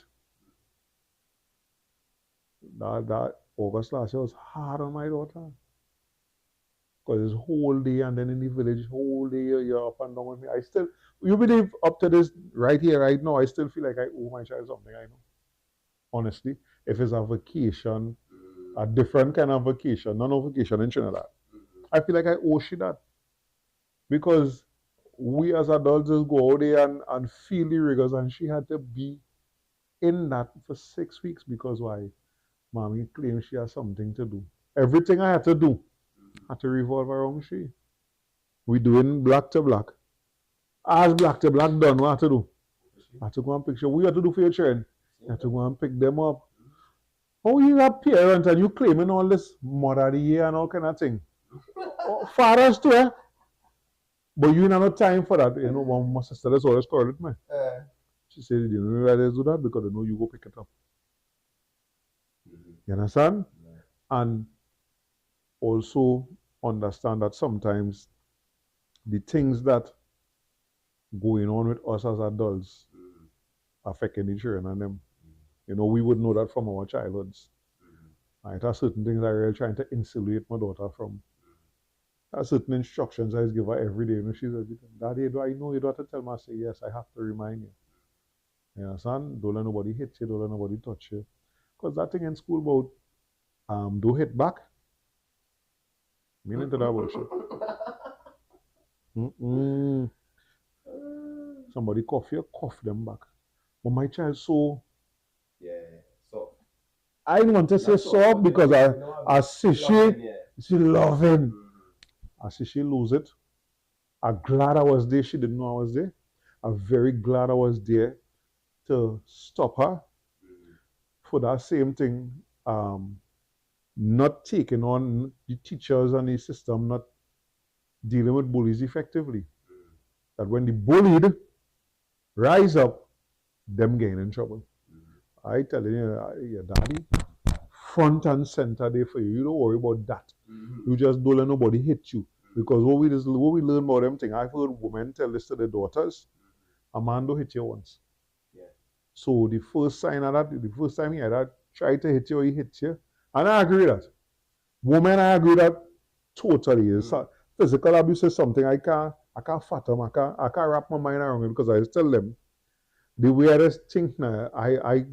That August last year was hard on my daughter. Because it's whole day and then in the village, whole day you're up and down with me. You believe up to this right here, right now, I still feel like I owe my child something, I know. Honestly, if it's a vacation, a different kind of vacation, not a vacation in Trinidad, I feel like I owe she that. Because we as adults just go out there and feel the rigors, and she had to be in that for 6 weeks because why? Mommy claims she has something to do. Everything I had to do had to revolve around she. We doing black to black. As black to black done, what I had to do? I had to go and picture. What you have to do for your children? You have to go and pick them up. Oh, you a parent and you claiming all this mother of the year and all kind of thing. Fathers too, eh? But you don't have time for that. You know, my sister has always called me. She said, you know why they do that? Because they know you go pick it up. You understand? And also understand that sometimes the things that going on with us as adults affecting the children and them. You know, we would know that from our childhoods. Right? There are certain things I really trying to insulate my daughter from. There are certain instructions I give her every day. You know, she's like, Daddy, do I know you don't have to tell me? I say, yes, I have to remind you. You understand? Don't let nobody hit you, don't let nobody touch you. Because that thing in school about don't hit back. Meaning to that bullshit. Somebody cough you, cough them back. But my child so I don't want to say soft because I see she love him. I see she lose it. I'm glad I was there. She didn't know I was there. I'm very glad I was there to stop her for that same thing. Not taking on the teachers and the system, not dealing with bullies effectively. That when the bullied rise up, them getting in trouble. I tell you, your daddy, front and center there for you. You don't worry about that. You just don't let nobody hit you. Because what we learn about them thing, I've heard women tell this to their daughters, a man don't hit you once. Yeah. So the first sign of that, the first time he had that, try to hit you, he hits you. And I agree with that. Women, I agree that totally. Physical abuse is something I can't fathom. I can't wrap my mind around it because I just tell them the weirdest thing now, I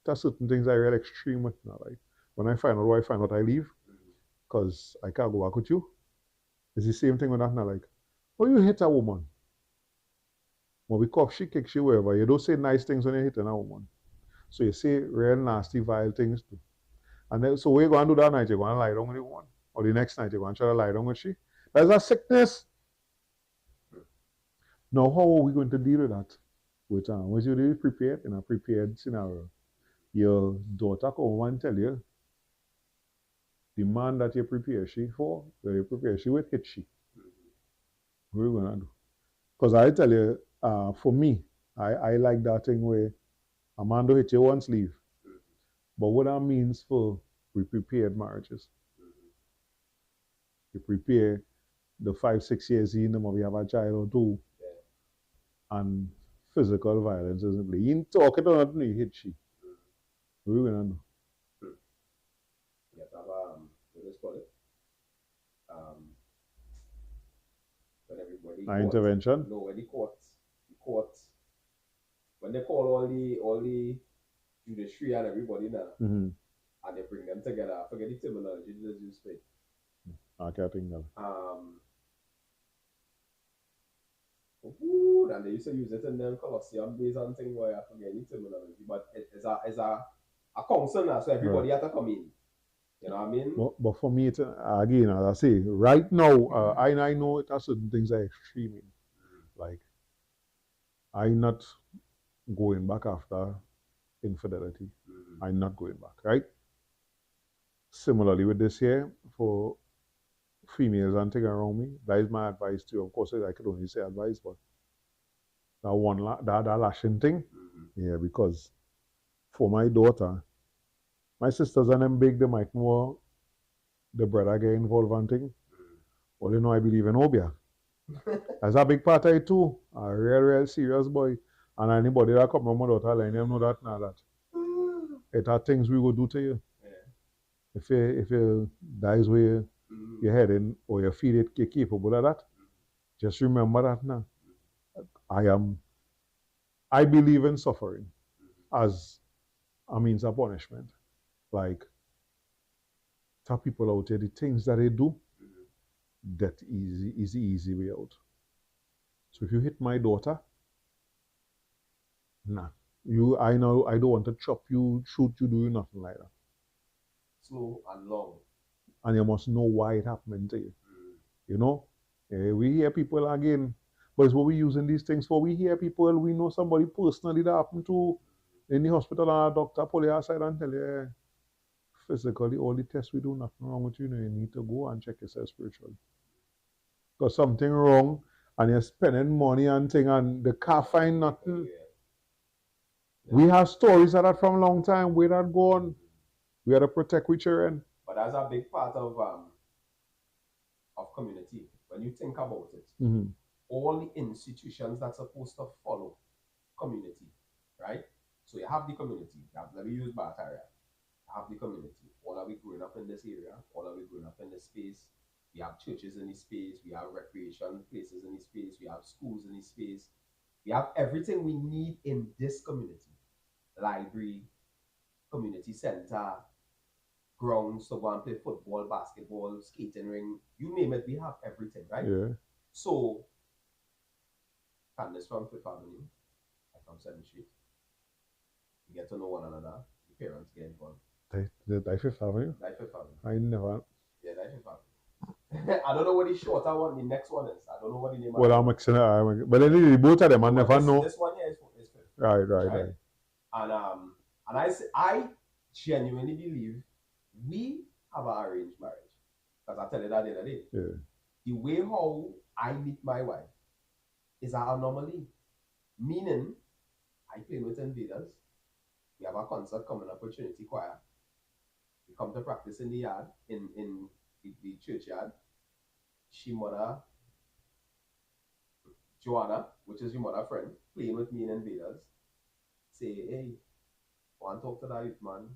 there's certain things I real extreme with now. Like when I find out what I find out, I leave because I can't go back with you. It's the same thing with that now. Like, oh, you hit a woman. When we cuff she, kick she, wherever. You don't say nice things when you're hitting a woman. So you say real nasty, vile things too. And then, so what you going to do that night? You're going to lie down with the woman. Or the next night, you're going to try to lie down with she. That's a sickness. Now, how are we going to deal with that? Once you're really prepared, in a prepared scenario, your daughter come over and tell you, the man that you prepare she for, that you prepare she with, hit she. What are you going to do? Because I tell you, for me, I like that thing where a man don't hit you once, leave. But what that means for we prepared marriages. You prepare the 5-6 years in them, or we have a child or two, and physical violence isn't play. You ain't talking or nothing, you hit she. What are you going to do? You have to have, what is call it? When everybody Intervention? No, when the courts, when they call all the judiciary and everybody now, and they bring them together. I forget the terminology they use for it. I can't think of. And they used to use it in them Colosseum days and thing where I forget the terminology, but it's a council now, so everybody had to come in. You know what I mean? But for me, it's, again, as I say, right now, I know it has certain things I extreme in. Like, I'm not going back after infidelity. I'm not going back, right? Similarly with this here, for females and thing around me, that is my advice to you. Of course, I could only say advice, but that lashing thing, yeah, because for my daughter, my sisters and them big, they might know the brother get involved and thing. Well, you know, I believe in Obia. That's a big part of it too. A real serious boy. And anybody that come from my daughter line, them know that now that. It are things we will do to you. Yeah. If you dies where you're heading or you feel it, you're capable of that, just remember that now. I believe in suffering as a means of punishment. Like, tell people out there the things that they do, that is the easy way out. So if you hit my daughter, nah. I know I don't want to chop you, shoot you, do you nothing like that. Slow and long. And you must know why it happened to you. You know? We hear people again, but it's what we using these things for. We hear people, we know somebody personally that happened to in the hospital, and a doctor pull you aside and tell you, physically, all the tests we do, nothing wrong with you. You need to go and check yourself spiritually. Because something wrong, and you're spending money and thing, and they can't find nothing. Yeah. We have stories of that from a long time. Where that gone? We had to protect we children. But that's a big part of community. When you think about it, all the institutions that's supposed to follow community, right? So you have the community. Let me use Bartaria. You have the community. All are we growing up in this area? All are we growing up in this space? We have churches in this space. We have recreation places in this space. We have schools in this space. We have everything we need in this community. Library, community center, grounds to go and play football, basketball, skating ring, you name it, we have everything, right? Yeah. So, Candace from Fifth Avenue, I from 7th Street. We get to know one another. The parents get involved. Die Fifth Avenue? Die Fifth Avenue. I never. Yeah, Die Fifth Avenue. I don't know what the shorter one, the next one is. I don't know what the name Well, of I'm mixing it. But anyway, both of them, I never know. This one here is fifth. Right. And I genuinely believe we have an arranged marriage. Because I tell you that the other day. Yeah. The way how I meet my wife is an anomaly. Meaning, I play with invaders. We have a concert coming up with Trinity Choir. We come to practice in the yard, in the churchyard. She mother Joanna, which is your mother friend, playing with me in invaders. Say, hey, want to talk to that youth man?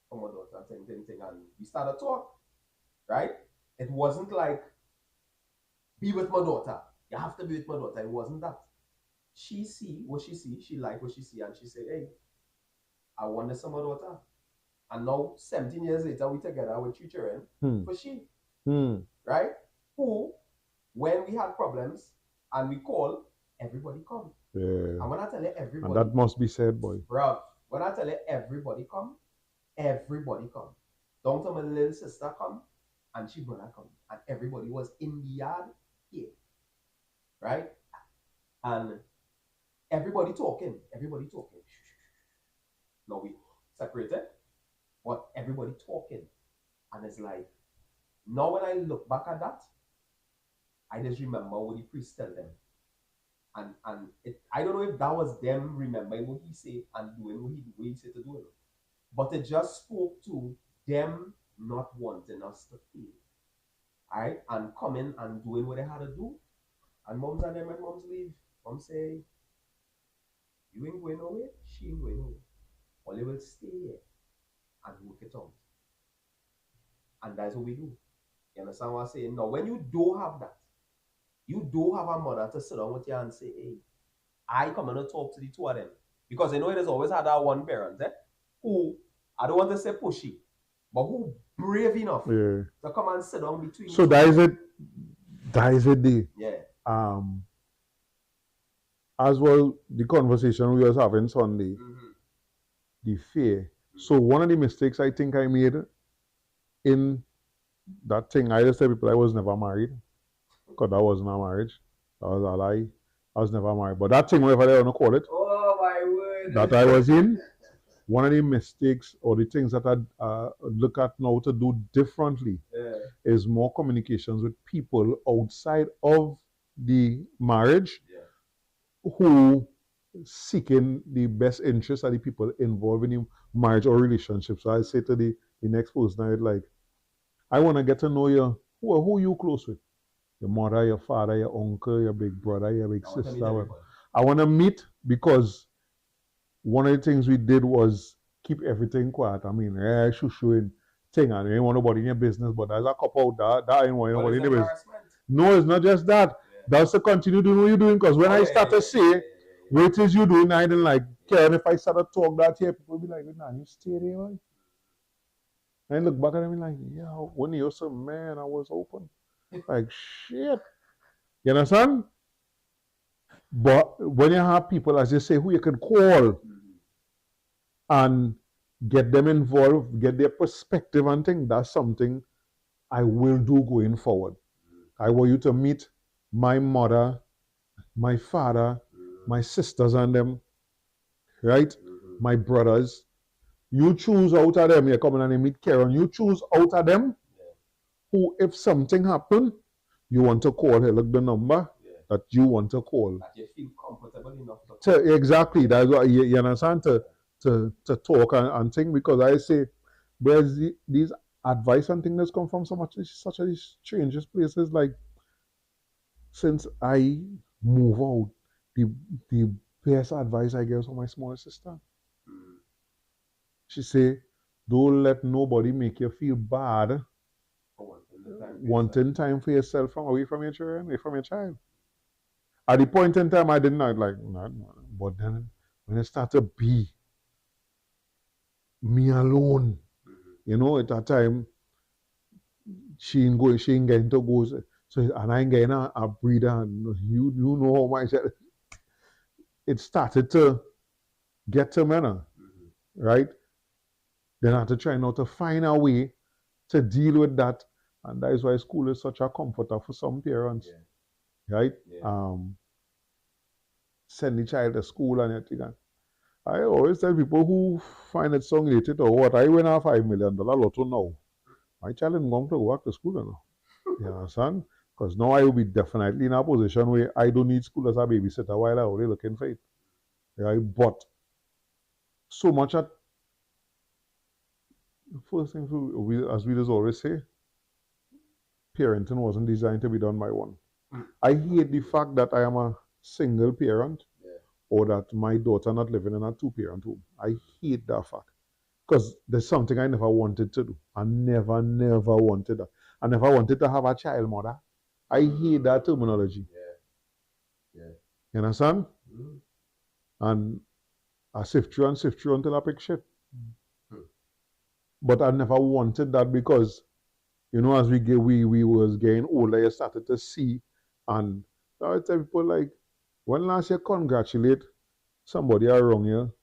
Come on, daughter, thing. And we started talk, right? It wasn't like, be with my daughter. You have to be with my daughter. It wasn't that. She see what she see, she like what she see, and she said, hey, I want this my daughter. And now, 17 years later, we together with 3 children for she. Right? Who, when we had problems and we call, everybody come. Yeah. And when I tell you everybody. And that must be said, boy. Bro, when I tell you everybody come, everybody come. Down to my little sister come, and she brother come. And everybody was in the yard here. Right? And everybody talking. Now we separated, but everybody talking. And it's like, now when I look back at that, I just remember what the priest tell them. And I don't know if that was them remembering what he said and doing what he said to do. But it just spoke to them not wanting us to fail. Alright? And coming and doing what they had to do. And moms and them and moms leave. Mom say, you ain't going nowhere, she ain't going nowhere. Or they will stay here and work it out. And that's what we do. You understand what I'm saying? Now, when you don't have that, you don't have a mother to sit down with you and say, hey, I come and talk to the two of them. Because you know it has always had that one parent, who, I don't want to say pushy, but who brave enough to come and sit down between you. So that is it. That is it. Yeah. As well, the conversation we was having Sunday, the fear. So one of the mistakes I think I made in that thing, I just tell people I was never married. Because that wasn't a marriage. That was a lie. I was never married. But that thing, whatever they want to call it, oh my word, that I was in, one of the mistakes or the things that I look at now to do differently is more communications with people outside of the marriage who seeking the best interest of the people involved in the marriage or relationship. So I say to the next person, I like, I want to get to know you. Who are you close with? Your mother, your father, your uncle, your big brother, your big sister. I want to meet because one of the things we did was keep everything quiet. I mean, shooing thing, and you ain't want nobody in your business, but there's a couple out that ain't want nobody in your business. No, it's not just that. That's to continue doing what you're doing. Because when I start to say what it is you doing, I didn't like care. And if I start to talk that here, people will be like, nah, you stay there, right? And I look back at them and like, yeah, when you was some man, I was open. Like, shit. You understand? But when you have people, as you say, who you can call and get them involved, get their perspective and things, that's something I will do going forward. I want you to meet my mother, my father, my sisters and them, right? My brothers. You choose out of them, you're coming and you meet Karen, you choose out of them who, if something happen, you want to call her, look the number that you want to call. That you feel comfortable enough to call. Exactly, that's what you understand, to talk and think, because I say, whereas these advice and things come from such a strangest places, like, since I move out, the best advice I get from my small sister. She say, don't let nobody make you feel bad wanting time for yourself from away from your children, away from your child. At the point in time, I did not like, but then when it started to be me alone, you know, at that time, she ain't getting to go. So, and I ain't getting a breather, and you know how much it started to get to me, right? Then I had to try now to find a way to deal with that And that is why school is such a comforter for some parents, right? Yeah. Send the child to school and everything. I always tell people who find it song related or what, I win a $5 million lotto now. My child isn't going to go back to school now. You understand? Because now I will be definitely in a position where I don't need school as a babysitter while I'm already looking for it. Right? But so much at first thing as we just always say, parenting wasn't designed to be done by one. I hate the fact that I am a single parent or that my daughter not living in a two-parent home. I hate that fact. Because there's something I never wanted to do. I never wanted that. I never wanted to have a child mother. I hate that terminology. You understand? And I sift through until I pick shit. But I never wanted that because, you know, as we was getting older, you started to see, and I tell people like, when last you congratulate somebody around you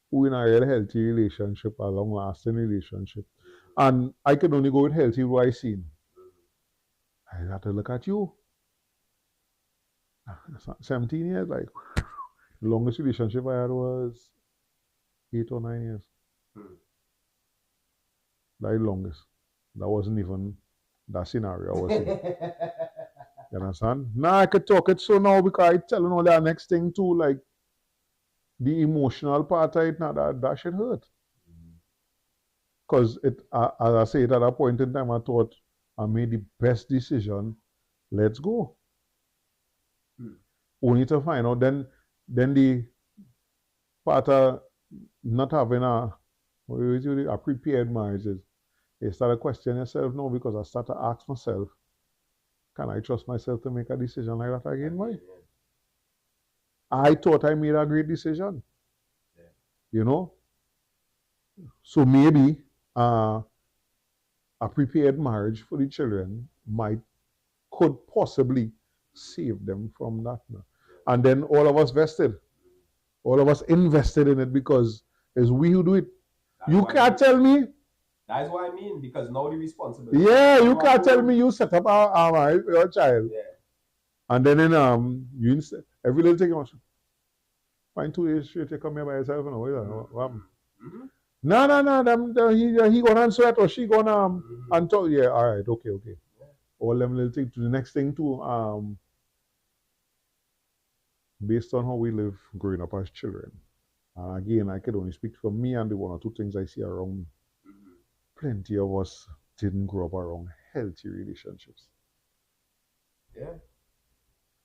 who in a real healthy relationship, a long lasting relationship, and I can only go with healthy who I seen. I had to look at you. 17 years, like, the longest relationship I had was 8 or 9 years. That longest. That wasn't even that scenario I was in. You understand? Now I could talk it so now because I telling all that next thing too, like the emotional part of it, now that should hurt. Because as I said, at a point in time, I thought I made the best decision. Let's go. Only to find out then the part of not having a prepared marriage is you start to question yourself now because I start to ask myself, can I trust myself to make a decision like that again? Why? I thought I made a great decision. You know? So maybe a prepared marriage for the children could possibly save them from that. And then all of us vested. All of us invested in it because it's we who do it. You can't tell me. That's what I mean, because now the responsibility. Yeah, you can't tell me you set up your child. And then you every little thing you want. Find 2 days straight, you come here by yourself and no, he gonna answer it or she gonna and talk. Yeah, all right, okay. All them little things. The next thing too, based on how we live growing up as children. And again, I could only speak for me and the one or two things I see around me. Plenty of us didn't grow up around healthy relationships.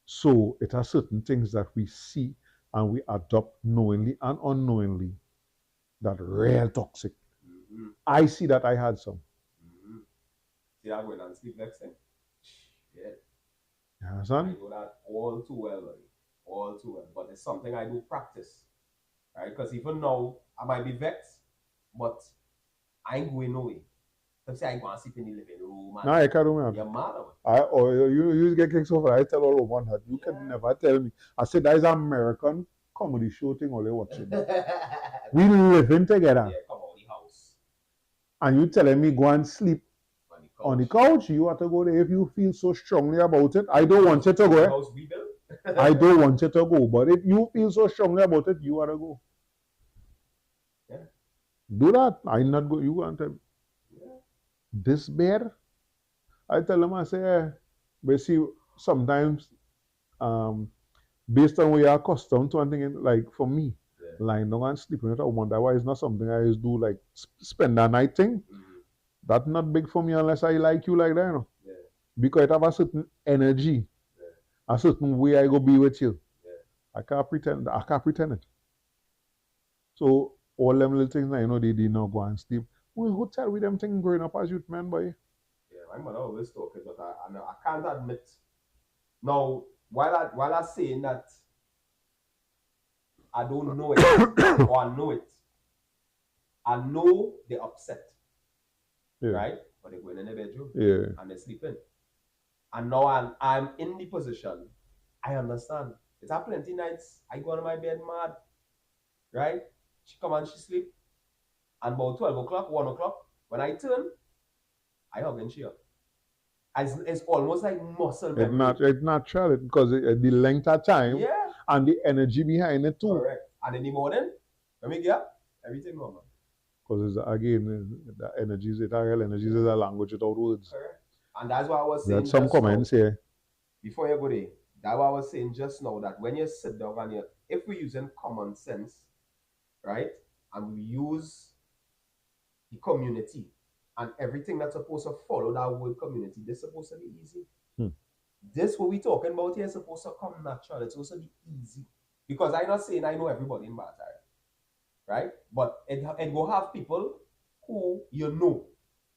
So it are certain things that we see and we adopt knowingly and unknowingly that real toxic. I see that I had some. See that going and sleep next time. You understand? I know that all too well, buddy. All too well. But it's something I do practice. Right? Because even now, I might be vexed, but I ain't going nowhere. Some say I go and sleep in the living room. No, I can't do that. You're mad. You get kicked over. I tell all woman that. You can never tell me. I said that is an American comedy show thing all they watching. We living together. Yeah, come out the house. And you telling me go and sleep on the couch. You have to go there if you feel so strongly about it. I don't want you to go. House we built. I don't want you to go. But if you feel so strongly about it, you have to go. Yeah. Do that. I not go. You go and tell me. This bear, I tell them, I say, but see, sometimes, based on what you're accustomed to, and thinking, like for me, lying down and sleeping with a woman, that is not something I just do, like spend a night thing. That's not big for me unless I like you like that, you know? Because it have a certain energy, a certain way I go be with you. I can't pretend it. So all them little things, you know, they did not go and sleep. Who tell we them things growing up as youth, man, boy? Yeah, my mother always talk it, but I can't admit. Now, while I saying that I don't know it or I know it, I know they're upset, right? But they're going in the bedroom and they're sleeping. And now I'm in the position. I understand. It's a plenty nights I go on my bed mad, right? She come and she sleep. And about 12 o'clock, 1 o'clock, when I turn, I hug and she up. It's almost like muscle memory. It's natural because the length of time Yeah. and the energy behind it too. Correct. And in the morning, when we get up, everything normal. Because again, the energies, the real energies is a language without words. Correct. And that's what I was We saying had some just comments now, here. before you go there. That's what I was saying just now, that when you sit down and if we're using common sense, right, and we use the community and everything that's supposed to follow that word community, this is supposed to be easy. This what we talking about here is supposed to come natural. It's supposed to be easy. Because I'm not saying I know everybody in Batara, right? But it will have people who you know.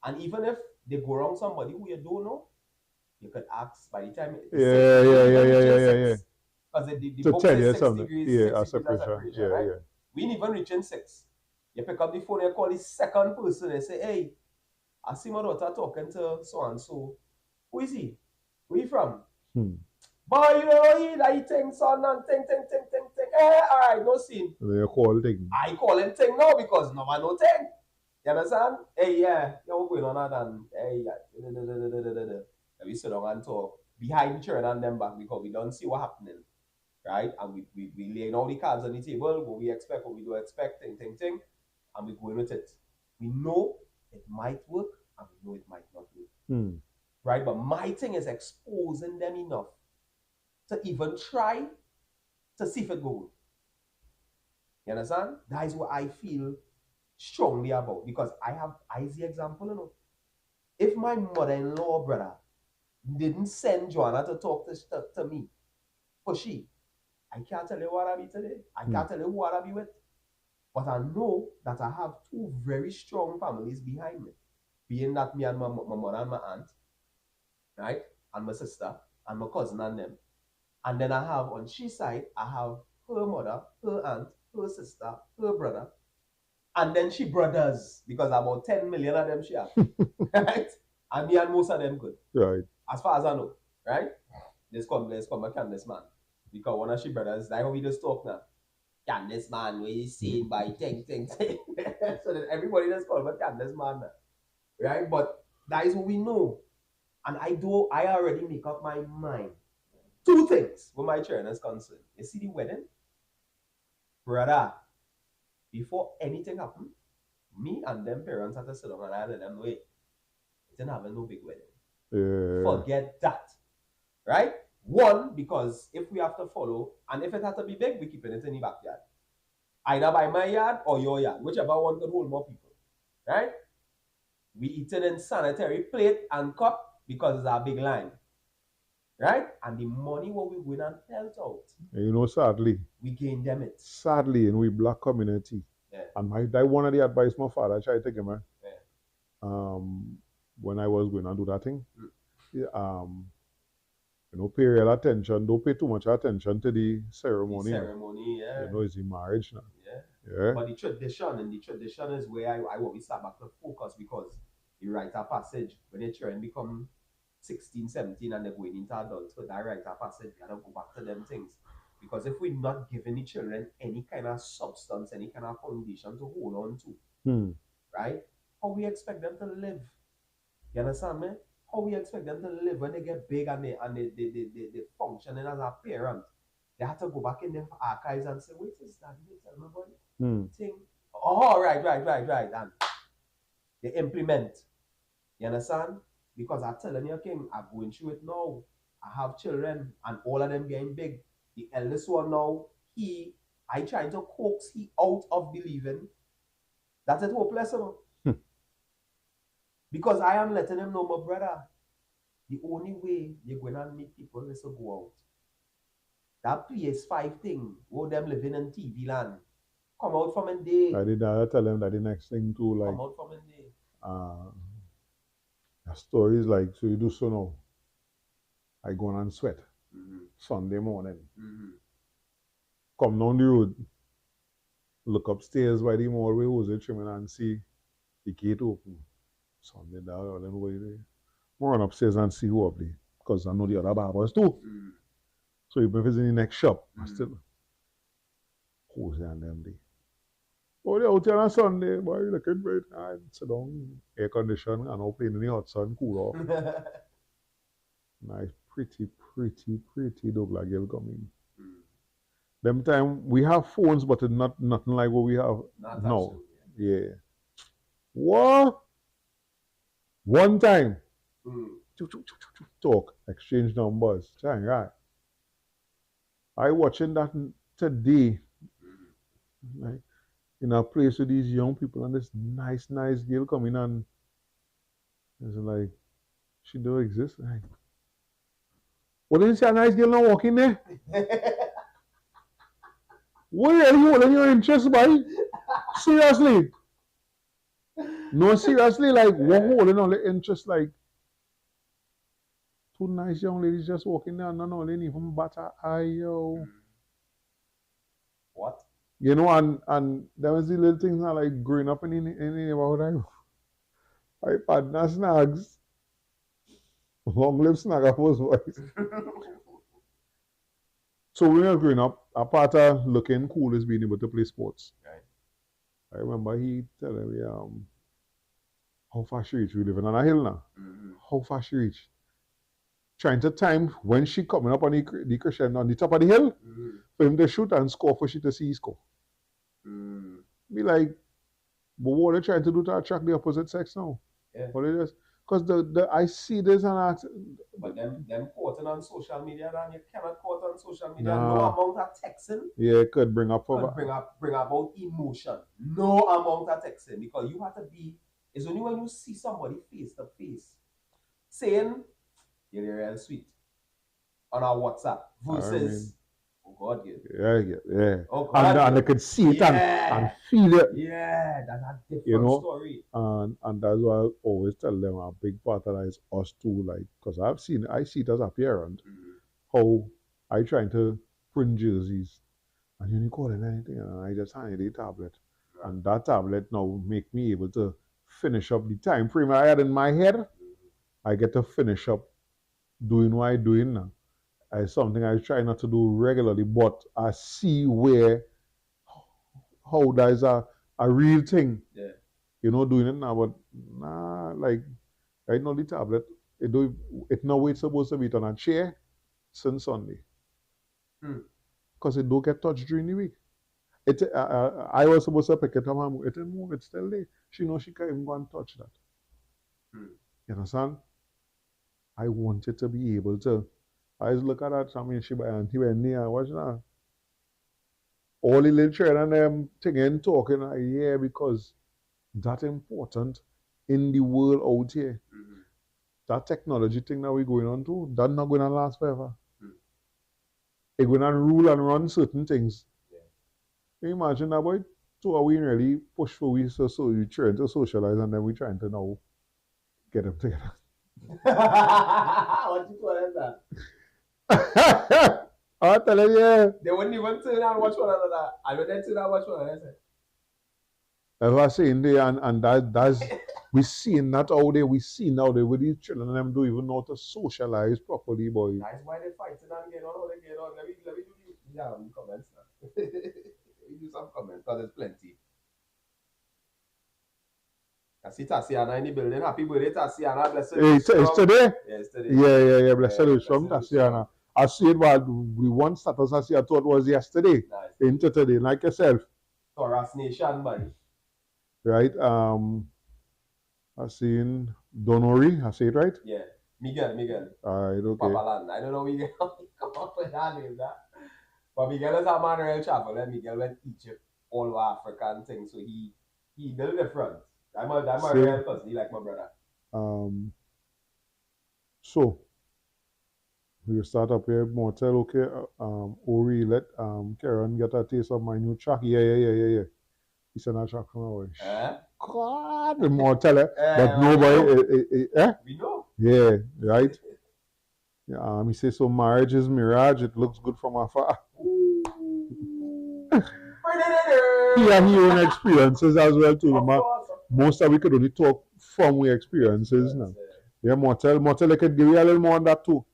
And even if they go around somebody who you don't know, you could ask by the time Yeah. because the To book tell says you 6 something. degrees, Yeah, 6 a degrees of separation. separation, Yeah, right? yeah. We ain't even reaching 6. You pick up the phone and call the second person and say, hey, I see my daughter talking to so and so. Who is he? Where you from? Boy, you know, he thing, son, and thing. Hey, all right, no scene. You call thing. I call him thing now because no man no thing. You understand? Hey, yeah, you're going on that and hey, yeah. We sit down and talk behind the chair and them back because we don't see what happening, right? And we laying all the cards on the table, what we expect, what we do expect, thing, and we going with it. We know it might work and we know it might not work, right? But my thing is exposing them enough to even try to see if it goes. You understand? That is what I feel strongly about because I is the example, you know. If my mother-in-law, brother, didn't send Joanna to talk to me for she, I can't tell you what I be today. I can't tell you who I be with. But I know that I have two very strong families behind me. Being that me and my mother and my aunt, right? And my sister and my cousin and them. And then I have on she side, I have her mother, her aunt, her sister, her brother, and then she brothers, because about 10 million of them she have. Right? And me and most of them good. Right. As far as I know. Right? Let's come a Candace man. Because one of she brothers, like how we just talk now. Candace man, where you seen by thing. So that everybody just call me Candace man now. Right? But that is what we know. And I already make up my mind. Two things with my children is concerned. You see the wedding? Brother, before anything happened, me and them parents had to sit down and I let them know, hey, it didn't have no big wedding. Yeah. Forget that. Right? One, because if we have to follow, and if it has to be big, we keeping it in the backyard. Either by my yard or your yard, whichever one could hold more people. Right? We eat it in sanitary plate and cup because it's a big line. Right? And the money what we win and held out. And you know, sadly, we gain them it. Sadly, in we black community. Yeah. And that one of the advice my father tried to give me. Yeah. When I was going to do that thing. You know, pay real attention. Don't pay too much attention to the ceremony. Yeah. You know, it's the marriage now. Yeah. But the tradition is where I always start back to focus because you write a passage when your children become 16, 17 and they're going into adulthood. I write a passage, we gotta go back to them things. Because if we're not giving the children any kind of substance, any kind of foundation to hold on to, right? How we expect them to live? You understand me? How we expect them to live when they get big and they functioning as a parent? They have to go back in their archives and say, wait, is that? You tell me about it? Thing. Oh, right. And they implement. You understand? Because I'm telling you, King, I'm going through it now. I have children and all of them getting big. The eldest one now, I trying to coax he out of believing that it's hopeless. Because I am letting him know, my brother, the only way you're going to meet people is to go out. That PS5 thing, where them living in TV land, come out from in day. I did tell them that the next thing too, like, come out from in day. Stories like, so you do so now. I go on and sweat. Sunday morning. Come down the road. Look upstairs by the mall where was it trimming and see the gate open. Sunday down, I don't know where it is. I run upstairs and see who up there. Because I know the other barbers too. So if I'm visiting the next shop, I still, who's there and them there? Oh, they're out here on Sunday, boy, looking great. I sit down, air condition, and I'll play in the hot sun, cool off. Nice, pretty Tuh Black girl coming. Mm. Them time we have phones, but it's not nothing like what we have Not now. actually. Yeah. What? One time. Mm. Talk, exchange numbers. Chang, right. I watching that today, Mm. like in a place with these young people and this nice girl coming and it's like she don't exist. Like, what didn't see a nice girl now walking there? What are you holding your interest by? Seriously. No, seriously, like what holding on the interest like two nice young ladies just walking there and none of them even bat an eye, yo. Mm. What? You know, and there was the little things now like growing up in the neighborhood. I partner snags. Long live snag of those boys. So when we were growing up, a part of looking cool is being able to play sports. Right. I remember he telling me how far she reached. We living on a hill now. Mm-hmm. How far she reached. Trying to time when she coming up on the cushion on the top of the hill Mm-hmm. for him to shoot and score for she to see he score. Mm. Be like, but what are they trying to do to attract the opposite sex now? Yeah. What they just because the I see this and I But them quoting on social media, then you cannot quote on social media. nah, No amount of texting yeah, it could bring up could bring about emotion. No amount of texting, because you have to be. It's only when you see somebody face to face saying you're real sweet on our WhatsApp versus oh God, yeah. oh God, And they could see it and feel it. Yeah, that's a different You know, story. and that's why I always tell them a big part of that is us too, like, because I see it as a parent, how I trying to print jerseys, and you call it anything, and I just hand you the tablet, Right. and that tablet now make me able to finish up the time frame I had in my head. I get to finish up doing what I doing now. It's something I try not to do regularly, but I see where how that is a real thing. Yeah. You know, doing it now, but nah, like right now the tablet, it no way it's supposed to be on a chair since Sunday. Because it don't get touched during the week. I was supposed to pick it up and it didn't move, it's still there. She knows she can't even go and touch that. You understand? I wanted to be able to. I just look at that, I mean, she and he went near, watch that. All the little children and them thing talking, yeah, because that important in the world out here. That technology thing that we're going on to, that's not going to last forever. It's going to rule and run certain things. Yeah. Can you imagine that, boy? So are we really push for we so we trying to socialize and then we trying to now get them together. What you call that? I'm telling you. They wouldn't even turn and watch one another. I would then turn and watch one another. As I was saying there, and that's we seeing that out there, we see now there with these children and them don't even know how to socialize properly, boy. That's why they fighting and get on how they get on. Let me do the comments now. Let me do some comments because there's plenty. I see Tatiana in the building. Happy birthday, Tatiana. Blessed. Hey, it's today? Yeah, it's today. Yeah. Blessed is strong, Tatiana. I see it while the one status I see I thought was yesterday. Nice. Into today, like yourself. Taurus Nation, buddy. Right. I seen Donori. I say it right? Yeah. Miguel. Alright, okay. Papaland. I don't know Miguel. Come up with that name, that. But Miguel is a man real travel. Miguel went Egypt, all African things. So he built different. I'm a real person. He like my brother. So we'll start up here. Motel, okay. Ori, let Karen get a taste of my new track. Yeah. He said that track from away. God, the Motel, but nobody. We know. Yeah, right. Yeah, he says so. Marriage is mirage. It looks good from afar. Yeah, he own experiences as well too. Most of we could only talk from we experiences now. Yeah, Motel, I could give you a little more on that too.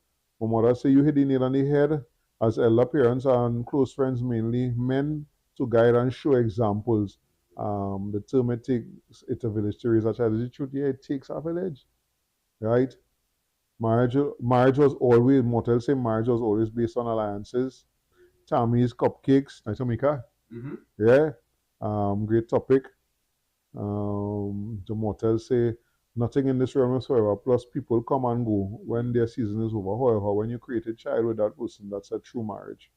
My mother say you hit the nail on the head. As elder parents and close friends, mainly men, to guide and show examples. The term it takes it a village to raise a child. Is it true? Yeah, it takes a village, right? Marriage was always, Motel say marriage was always based on alliances. Tammy's Cupcakes, nice to meet you. Yeah. Great topic. The Motel say nothing in this realm is forever. Plus, people come and go when their season is over. However, when you create a child with that person, that's a true marriage.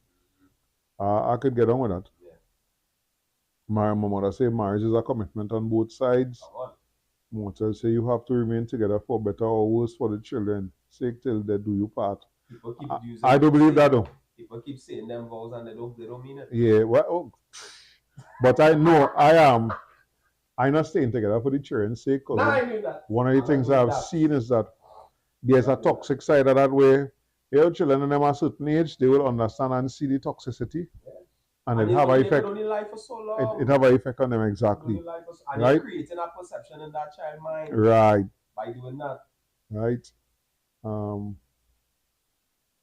I could get on with that. My mother say marriage is a commitment on both sides. Motel say you have to remain together for better or worse for the children sake till they do you part. People keep using I don't believe that though. People keep saying them vows and they don't mean it. Yeah, well, but I know I'm not staying together for the children's sake. Nah, I knew that. One of the things I've seen is that there's a toxic side of that way. Your children in them at a certain age, they will understand and see the toxicity. And it have an effect. Only life for so long. It have an effect on them exactly. And right? You're creating a perception in that child mind. Right. By doing that. Right.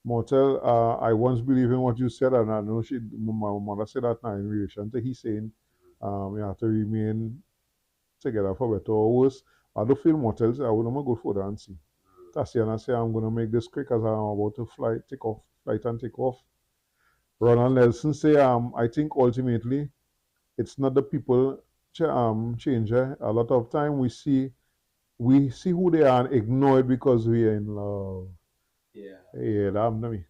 Motel, I once believed in what you said, and I know my mother said that now in relation to he saying you have to remain together for better or worse. I don't feel Motel say I would not go further and see. Tatiana say I'm gonna make this quick as I'm about to flight and take off. Ronald Nelson say I think ultimately it's not the people change. A lot of time we see who they are and ignore it because we are in love. Yeah. Yeah, damn me.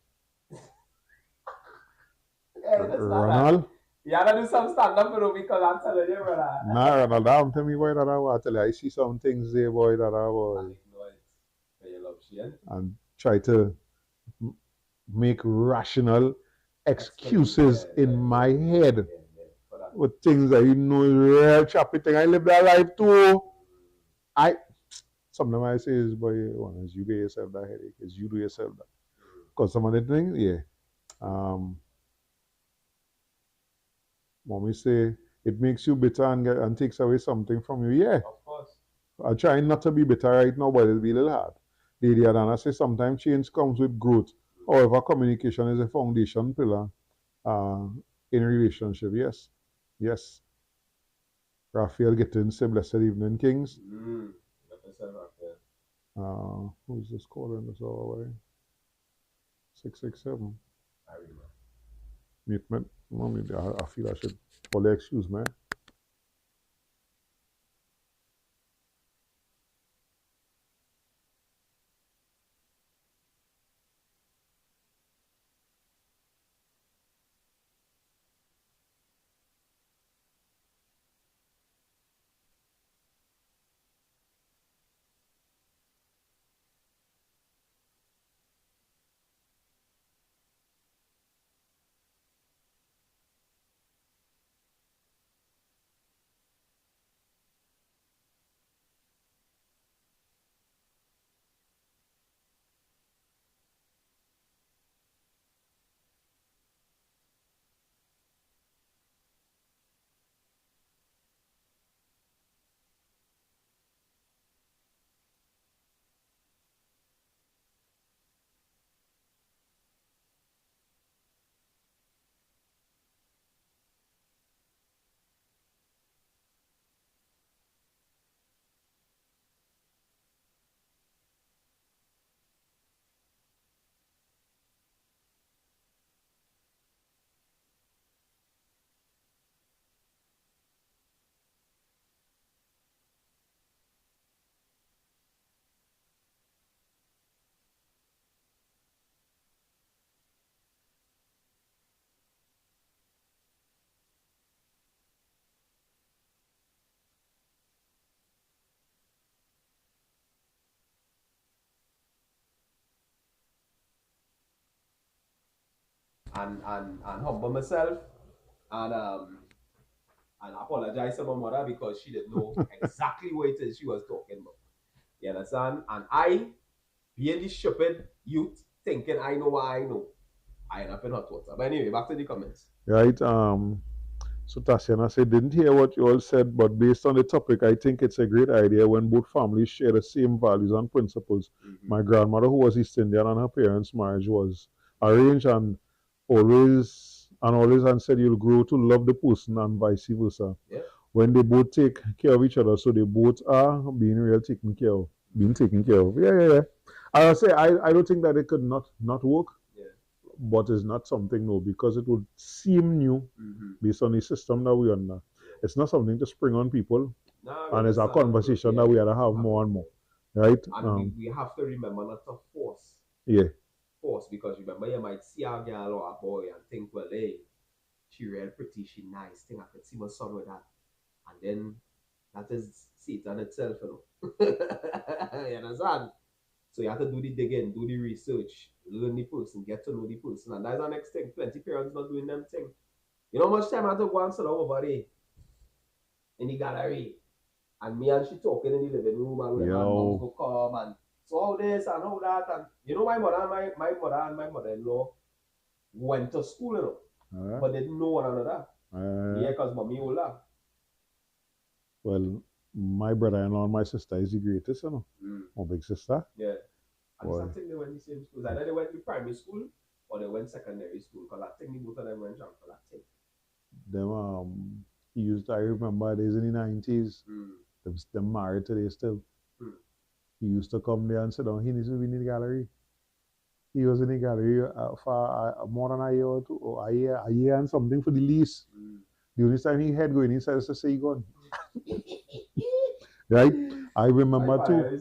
Ronald? You have to do some stand-up for because I'm telling you, brother. Nah, Ronald, damn tell me boy that I tell you, I see some things there, boy, that I boy. And try to make rational excuses in my head with things that you know is real choppy thing. I live that life too. Sometimes I say is boy, as you get yourself that headache, as you do yourself that. Because some of the things, yeah. Mommy say it makes you bitter and takes away something from you. Yeah. Of course. I'm trying not to be bitter right now, but it'll be a little hard. Lady Adana say sometimes change comes with growth. However, communication is a foundation pillar in a relationship. Yes. Yes. Raphael getting say blessed evening, Kings. Who's this calling us all the way? 667. I remember. I feel I should probably excuse me. And humble myself and apologize to my mother because she didn't know exactly what it is she was talking about. You understand? And I, being the stupid youth, thinking I know what I know, I end up in hot water. But anyway, back to the comments. Right. So Tatiana said, didn't hear what you all said, but based on the topic, I think it's a great idea when both families share the same values and principles. My grandmother, who was East Indian, and her parents' marriage was arranged and always and said you'll grow to love the person and vice versa. Yeah. When they both take care of each other, so they both are being taken care of. Yeah. I'll say I don't think that it could not work, Yeah. but it's not something no, because it would seem new based on the system that we're under. It's not something to spring on people, Nah, we and it's a understand that, bro. conversation Yeah, that we yeah. had to have more and more, right? And we have to remember not to force. Yeah, Force, because remember you might see a girl or a boy and think, well, hey, she real pretty, she nice, think I could see my son with that. And then that is Satan itself, you know. You understand? So you have to do the digging, do the research, learn the person, get to know the person. And that's the next thing. Plenty parents not doing them thing. You know how much time I have to go and sit down over there in the gallery. And me and she talking in the living room, and when my moms yo, go come and so all this and all that. And you know my mother and my mother-in-law went to school, you know, but they didn't know one another. Yeah, because mommy older. well, my brother-in-law and my sister is the greatest, you know. My big sister. Yeah. And Boy. I think they went the same schools. Either they went to primary school or they went secondary school, because I think both of them went jump for that thing. Them he used to, I remember days in the 90s. Them married today still. He used to come there and sit down. He needs to be in the gallery. He was in the gallery for more than a year or two, or a year and something for the lease. The only time he had going inside is to say he gone. Right? I remember too.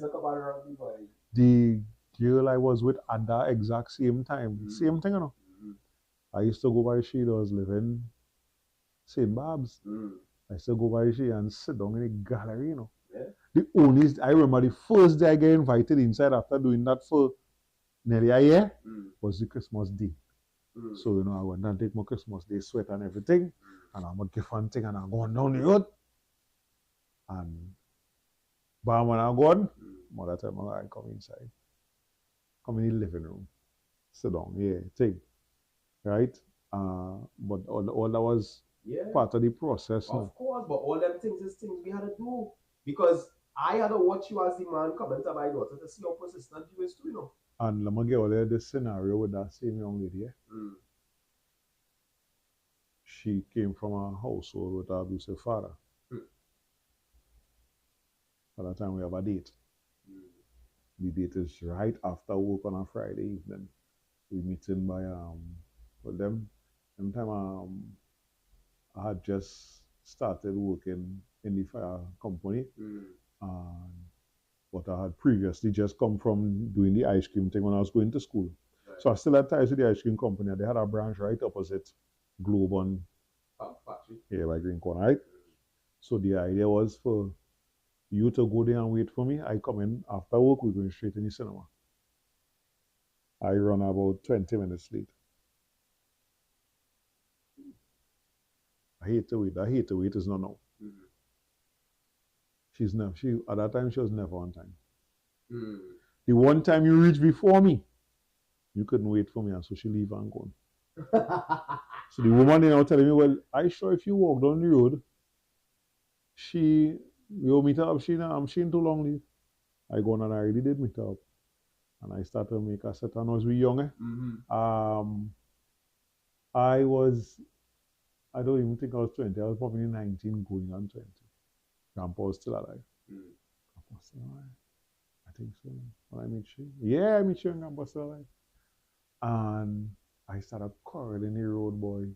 The girl I was with at that exact same time, same thing, you know. I used to go by she was living St. Babs. I used to go by she and sit down in the gallery, you know. I remember the first day I get invited inside after doing that for nearly a year was the Christmas Day. So, you know, I went and take my Christmas Day sweat and everything, and I'm a gift and thing, and I'm going down the road. And bam, when I'm gone, mother tell me I come inside. Come in the living room. Sit down, yeah, thing. Right? But all that was part of the process. Of course, but all them things is things we had to do. Because I had to watch you as the man coming to my daughter to see how persistent you is too, you know. And let me get all this scenario with that same young lady. She came from a household with an abusive father. By that time we have a date. The date is right after work on a Friday evening. We meeting by with them. Them time I had just started working in the fire company. But I had previously just come from doing the ice cream thing when I was going to school. Right. So I still had ties with the ice cream company. They had a branch right opposite Globe on here by Green Corner, right? So the idea was for you to go there and wait for me. I come in after work, we're going straight in the cinema. I run about 20 minutes late. I hate to wait. It's not now. She's never, at that time she was never on time. The one time you reached before me, you couldn't wait for me, and so she leave and gone. So the woman now telling me, well, I sure if you walk down the road, you'll meet her up, she ain't too long leave. I go on and I already did meet her up. And I started to make a set of noise. We young, I don't even think I was 20. I was probably 19 going on 20. Grandpa was still alive. Grandpa was still alive. I think so. When I meet you. Yeah, I meet you and Grandpa was still alive. And I started quarreling the road, boy.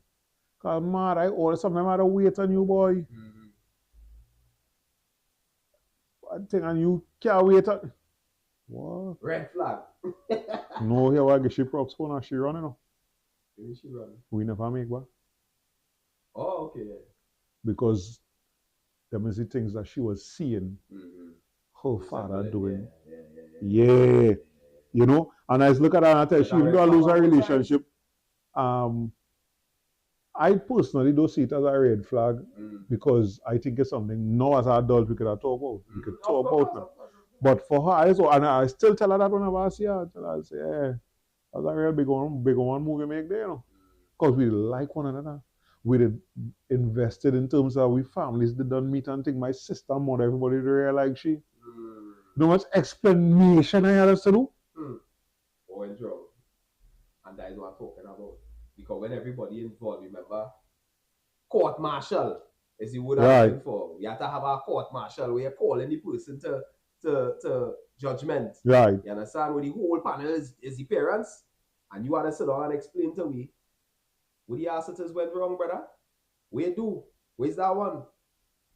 Cause mad, I order something, I had to wait on you, boy. I think and you can't wait on. What? Red flag. No, here I get she props for now. She running now. Where is she running? We never make back. Oh, okay. Yeah. Because there was the things that she was seeing her father doing. Yeah. You know, and I look at her and I tell she, even though I lose our relationship, I personally don't see it as a red flag because I think it's something now as an adult we could have talk about. We could talk about now. But for her, and I still tell her that whenever I see her, I say, yeah, that's a real big one movie make there, you know. Because we like one another. We did invested in terms of we families did not meet and think my sister, mother, everybody really like she. You know much explanation I had to do? Went wrong. And that is what I'm talking about. Because when everybody involved, remember, court martial is the word I'm looking for. You have to have a court martial where you're calling the person to to judgment. Right. You understand? Where the whole panel is the parents, and you want to sit down and explain to me what the assets went wrong, brother. Where do? Where's that one?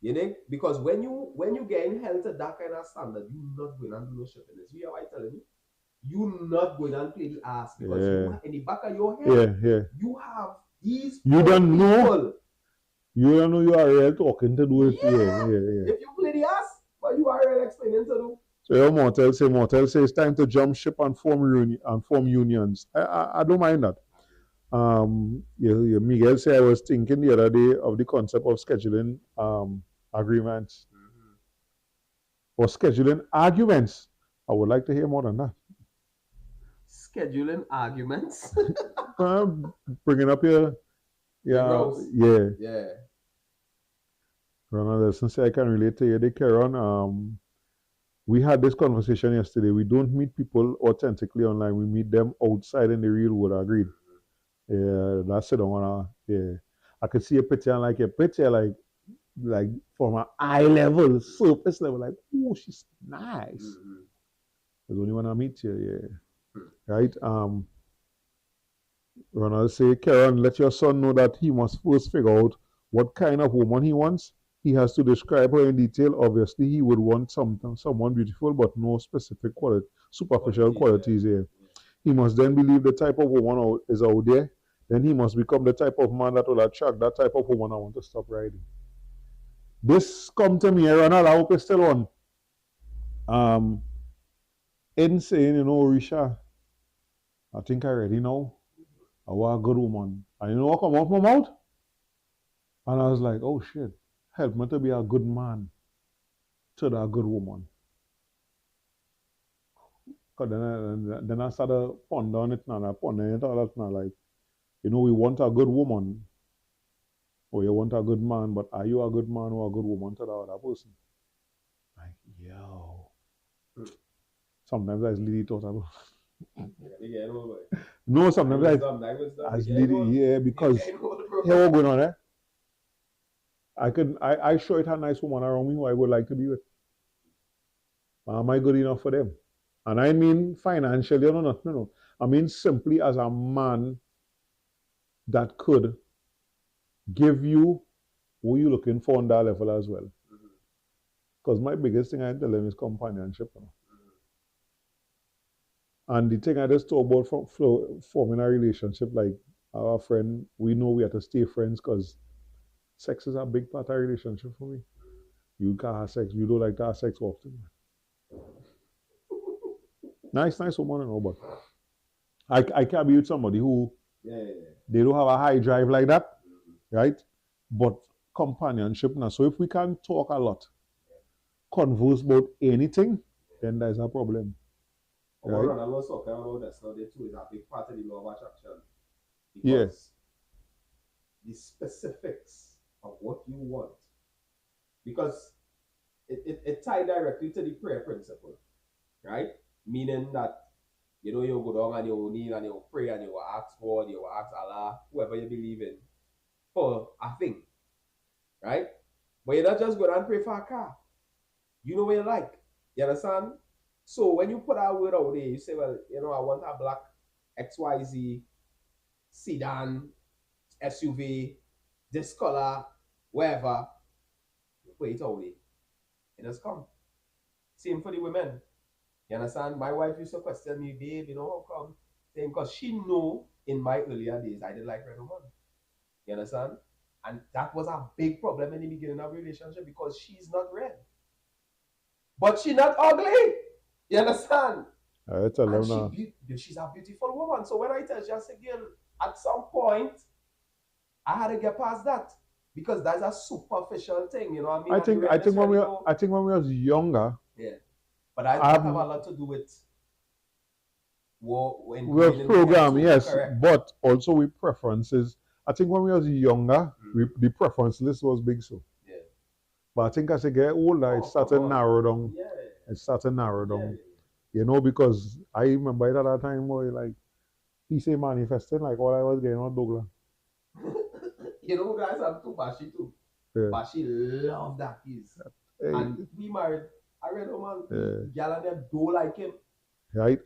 You know? Because when you get held to that kind of standard, you not going and do no shit in this. You know what I'm telling you? You not going and play the ass because you in the back of your head, you have these you don't people. know. You don't know you are real talking to do it. If you play the ass, but you are real explaining to do. So your Mortel say it's time to jump ship and form unions. I don't mind that. Miguel said I was thinking the other day of the concept of scheduling agreements or scheduling arguments. I would like to hear more than that. Scheduling arguments. Bringing up your yeah. Ronald Nelson said I can relate to you. They Karen, we had this conversation yesterday. We don't meet people authentically online. We meet them outside in the real world. Agreed. Yeah, that's it. I could see a picture and like a picture like from an eye level, surface level, like, oh, she's nice. There's only when I meet you, right? Ronald say, Karen, let your son know that he must first figure out what kind of woman he wants. He has to describe her in detail. Obviously, he would want someone beautiful, but no specific superficial qualities here. He must then believe the type of woman is out there. Then he must become the type of man that will attract that type of woman I want to stop riding. This come to me, Ronald, I hope it's still on. Insane, Risha. I think I already know. I was a good woman. And you know what come out my mouth? And I was like, oh shit, help me to be a good man to that good woman. Cause then I started pondering it now, like, we want a good woman, or you want a good man, but are you a good man or a good woman to the other person? Like, yo. Sometimes I really thought about no, sometimes I really, because here what going on there? I sure it had a nice woman around me who I would like to be with. Am I good enough for them? And I mean financially, no. I mean simply as a man that could give you what you're looking for on that level as well. Because my biggest thing I tell them is companionship. And the thing I just talk about forming a relationship, like our friend, we know we have to stay friends because sex is a big part of a relationship for me. You can't have sex, you don't like to have sex often. Nice woman, but I can't be with somebody who they don't have a high drive like that, right? But companionship now. So if we can talk a lot, converse about anything, then there's a problem. Right? I was talking about that now too is a big part of the law of attraction. Because the specifics of what you want. Because it ties directly to the prayer principle. Right? Meaning that you go down and you kneel and you pray and you ask God, you ask Allah, whoever you believe in, for a thing. Right? But you're not just going and pray for a car. You know what you like. You understand? So when you put that word out there, you say, well, I want a black XYZ sedan, SUV, this color, wherever. You put it out there. It has come. Same for the women. You understand? My wife used to question me, babe, how come? Saying, because she knew in my earlier days I didn't like red women. You understand? And that was a big problem in the beginning of a relationship because she's not red. But she's not ugly. You understand? She's a beautiful woman. So when I tell you, I say, girl, at some point, I had to get past that because that's a superficial thing. You know what I mean? I think when we was younger. Yeah, but I have a lot to do with with program, yes, correct. But also with preferences. I think when we was younger, the preference list was big, so. Yeah. But I think as I get older, it started narrow down. Yeah. It started narrow down. Yeah. Because I remember it at that time, boy, like, he say manifesting like all I was getting on Douglas. Guys, I'm too Bashi too. Yeah. Bashi love that piece. Hey. And we married I read him, man. Yeah. Gal and them do like him. Right?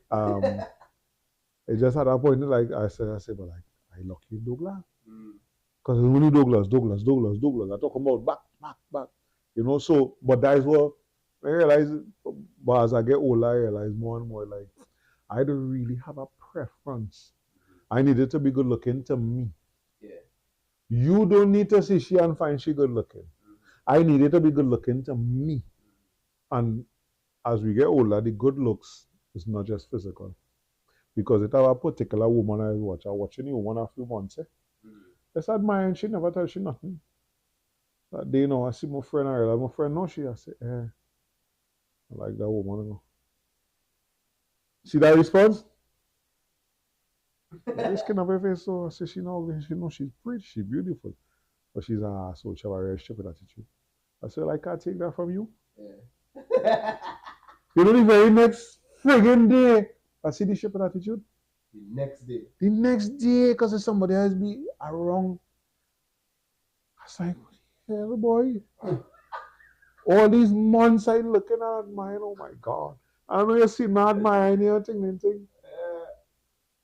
It just at that point, like I said, but like, I lucky you Douglas. Because it's only Douglas. I talk about back. You know, so, but that is what I realize, but as I get older, I realize more and more, like, I don't really have a preference. I needed to be good looking to me. Yeah. You don't need to see she and find she good looking. I needed to be good looking to me. And as we get older, the good looks is not just physical. Because it have a particular woman I watching the woman a few months. Just admiring, she never tell she nothing. That day, you know, I see my friend, I realize my friend, no, she, I say, I like that woman. You know. See that response? This skin of her face, so I say, she know she's pretty, she's beautiful. But she's a so she have a very stupid attitude. I say, I can't take that from you. Yeah. You know, the very next friggin' day, I see the stupid attitude. The next day. The next day, because somebody else be around. I was like, hell, boy. All these months I looking at mine, oh my God. I know you see mad mine here, thing.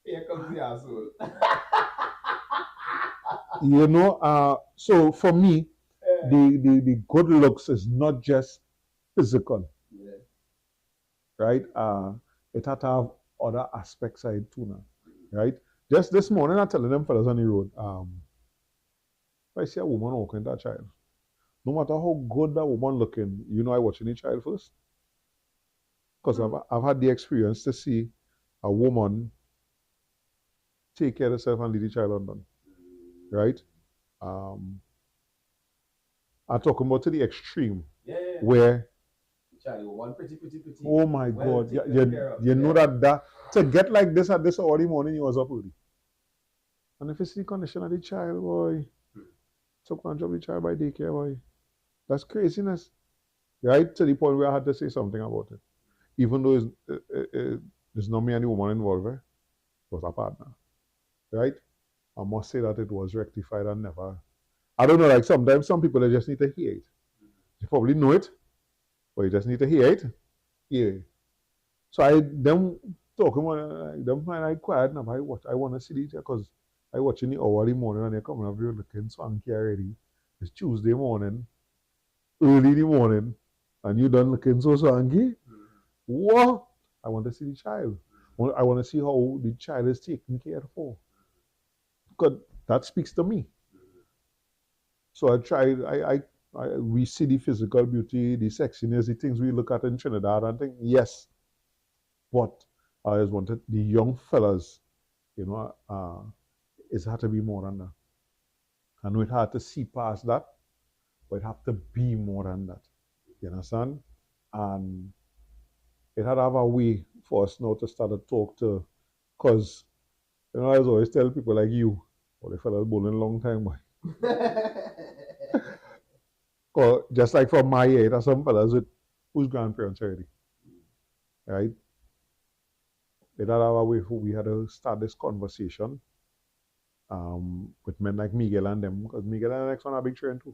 Here comes the asshole. You know, so for me, the good looks is not just physical. Yeah. Right? It had to have other aspects side too now. Right? Just this morning I'm telling them fellas on the road, if I see a woman walking that child, no matter how good that woman looking, you know I watching the child first. Because I've had the experience to see a woman take care of herself and leave the child undone. Right? I'm talking about to the extreme. Yeah. Where Charlie, one pretty. Oh my God. You know that to get like this at this early morning, you was up early. And if you see the condition of the child, boy, so can't drop the child by daycare, boy. That's craziness. Right? To the point where I had to say something about it. Even though there's not me and the woman involved, it was a partner. Right? I must say that it was rectified and never. I don't know, like sometimes some people they just need to hear it. They probably know it, but you just need to hear it. Yeah. So them talking about them find I quiet and I want to see it because I watching the early morning and they're coming up here looking swanky already. It's Tuesday morning, early in the morning, and you done looking so swanky. What? I want to see the child. I want to see how the child is taken care for. Because that speaks to me. So I tried. We see the physical beauty, the sexiness, the things we look at in Trinidad, and think yes. But I just wanted the young fellas, you know, it had to be more than that. I know it had to see past that, but it had to be more than that. You understand? And it had to have a way for us now to start to talk to, because, you know, I always tell people like you, well, the fellas bowling a long time, boy. Just like from my age, there's some fellas whose grandparents already. Right? It had a way for we had to start this conversation with men like Miguel and them, because Miguel and the next one are big train too.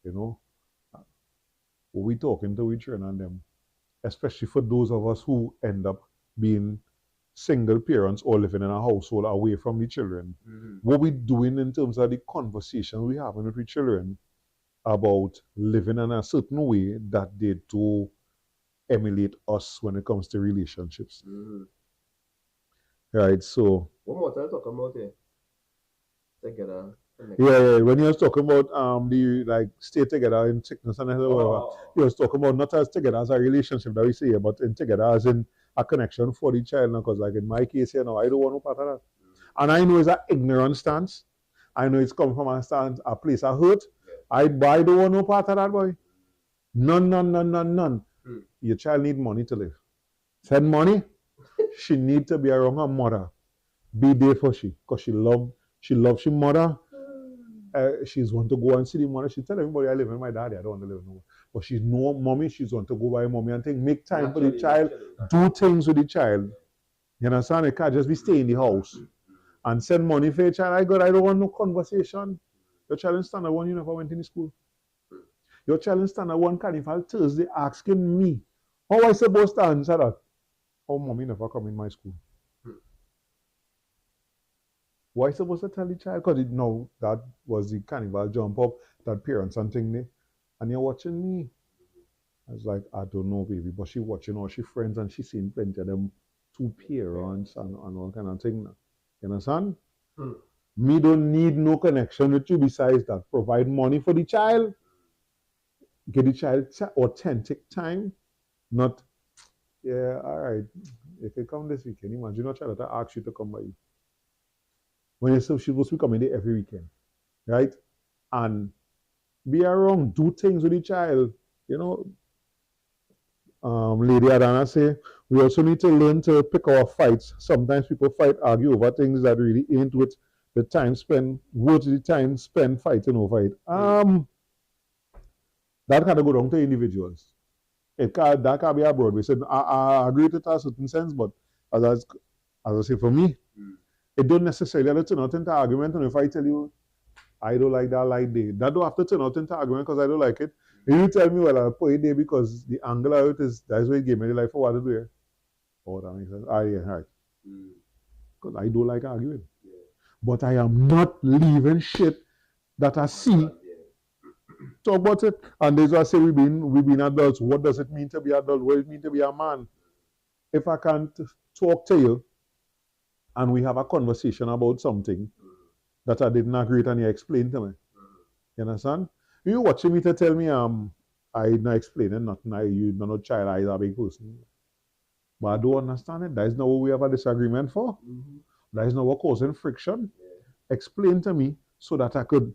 You know, what we talking to each other and them, especially for those of us who end up being single parents or living in a household away from the children. What we doing in terms of the conversation we having with the children about living in a certain way that they do emulate us when it comes to relationships. Right, so what more to talk about here? Together. Yeah, when you was talking about the like stay together in sickness and whatever, you was talking about not as together as a relationship that we say, but in together as in a connection for the child. Because like in my case, you know, I don't want no part of that. And I know it's an ignorant stance. I know it's come from a place of hurt. I don't want no part of that, boy. None. Your child need money to live. Send money. She need to be around her mother. Be there for she, because she loves she mother. She's want to go and see the mother. She tell everybody I live with my daddy. I don't want to live no more. But she's no mommy. She's want to go by mommy and think make time for the child, do things with the child. You understand? It can't just be stay in the house and send money for your child. I don't want no conversation. Your child in standard one, you never went in the school. Your child in standard one carnival Thursday asking me How I supposed to answer that? Oh, mommy never come in my school. Why supposed to tell the child? Because no, that was the carnival jump up, that parents and thing there. And you're watching me. I was like, I don't know, baby, but she watching all she friends and she seen plenty of them two parents and all kind of thing. You understand? Me don't need no connection with you besides that. Provide money for the child. Get the child authentic time. Not, yeah, all right. You can come this weekend. Imagine a child that asks you to come by you. When you're supposed to be coming there every weekend, right? And be around, do things with the child. You know, Lady Adana say, we also need to learn to pick our fights. Sometimes people argue over things that really ain't worth the time spent, fighting over it. That kind of go down to individuals. That can be a Broadway. So I agree with it in a certain sense, but as I say, for me, it don't necessarily have to turn out into argument. And if I tell you, I don't like that light day, that don't have to turn out into argument because I don't like it. If you tell me, well, I'll put it there because the angle of it is, that's what it gave me the life for what to do here. Oh, that makes sense. Ah, yeah, right. Because I don't like arguing. Yeah. But I am not leaving shit that I see. Talk about it. And there's why I say we've been adults. What does it mean to be adult? What does it mean to be a man? If I can't talk to you and we have a conversation about something that I didn't agree with and you explain to me. You understand? You watching me to tell me I not explaining nothing. You're not a child, I is a big person. But I don't understand it. That is not what we have a disagreement for. That is not what causing friction. Yeah. Explain to me so that I could,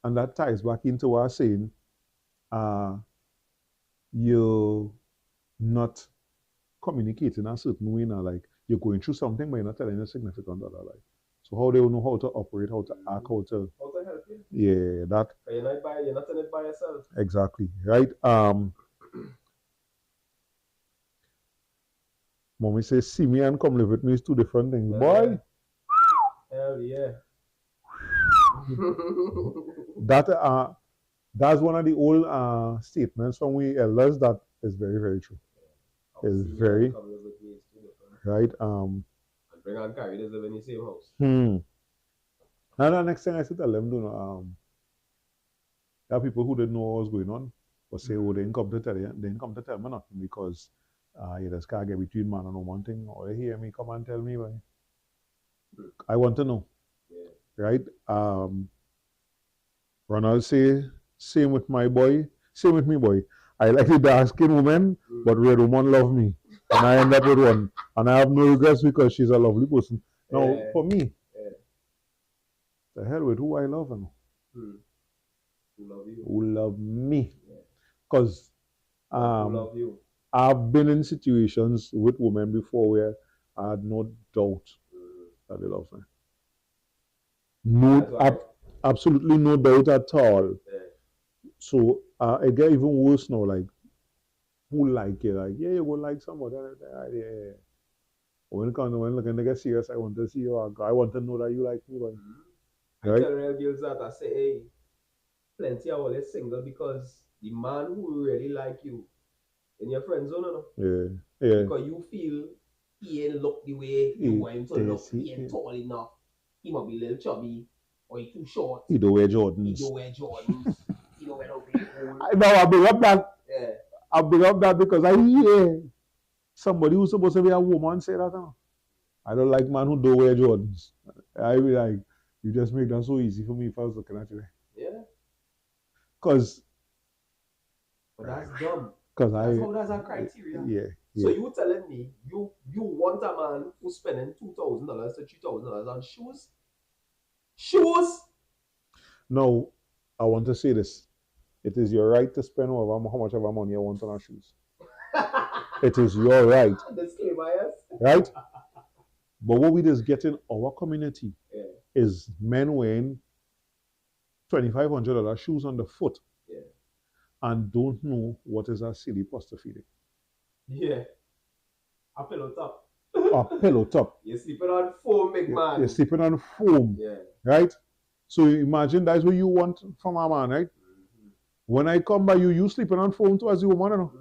and that ties back into what I was saying, you're not communicating a certain way now, like you're going through something but you're not telling your significant other, like. So how they will know how to operate, how to act, how to help you. Yeah, that. You're not in it by yourself. Exactly, right? Mommy says, see me and come live with me is two different things. Boy. Hell yeah. That's one of the old statements from we elders that is very, very true. It's very right. And bring on carry this live in the same house. And the next thing I said tell them, there are people who didn't know what was going on, but say, oh, they didn't come to tell you, they didn't come to tell me nothing because you just can't get between man and one thing, or they hear me come and tell me, boy. I want to know. Yeah. Right? Ronald say, same with my boy, same with me, boy. I like the dark skinned woman, but red woman love me. And I end up with one. And I have no regrets because she's a lovely person. Now, for me, the hell with who I love and who love you. Who love me. Because love you. I've been in situations with women before where I had no doubt that they love me. No, absolutely no doubt at all. Yeah. So it get even worse now. Like, who like you? Like, yeah, you go like somebody. Yeah. When they get serious, I want to see you. I want to know that you like me. Right? I tell real girls that I say, hey, plenty are always single because the man who really like you in your friend zone, no? Yeah. Because you feel he ain't look the way you want him to look. He ain't tall enough. He might be a little chubby, or he too short. He don't wear Jordans. He don't wear no big hole. I bring up that. Yeah. I bring up that because I hear somebody who's supposed to be a woman say that. I don't like man who don't wear Jordans. I be like, you just make that so easy for me if I was looking at you. Yeah. But that's dumb. That's a criteria. Yeah. So you telling me you want a man who's spending $2,000 to $3,000 on shoes? Shoes? No, I want to say this. It is your right to spend how much of our money you want on our shoes. It is your right. Disclaimer, yes. Right? But what we just get in our community is men wearing $2,500 shoes on the foot and don't know what is a silly posture feeding. Yeah. A pillow top. A pillow top. You're sleeping on foam, big man. You're sleeping on foam. Yeah. Right? So imagine that's what you want from a man, right? When I come by you, sleeping on foam too as a woman, you know?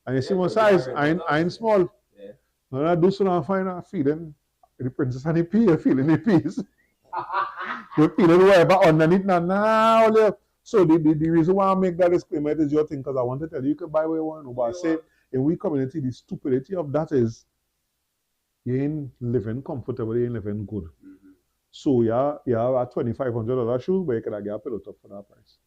And you see Yeah, my 'cause they are size, red I ain't ones, small. Yeah. When I do so now, I find I'm feeling the princess and the pea, you're feeling the peas. You're feeling whatever underneath now. So the reason why I make that disclaimer is your thing, because I want to tell you, you can buy what you want. But I say, in we community, the stupidity of that is you ain't living comfortable, you ain't living good. Mm-hmm. So yeah, you have a $2,500 shoes, but you can get a pillow top for that price.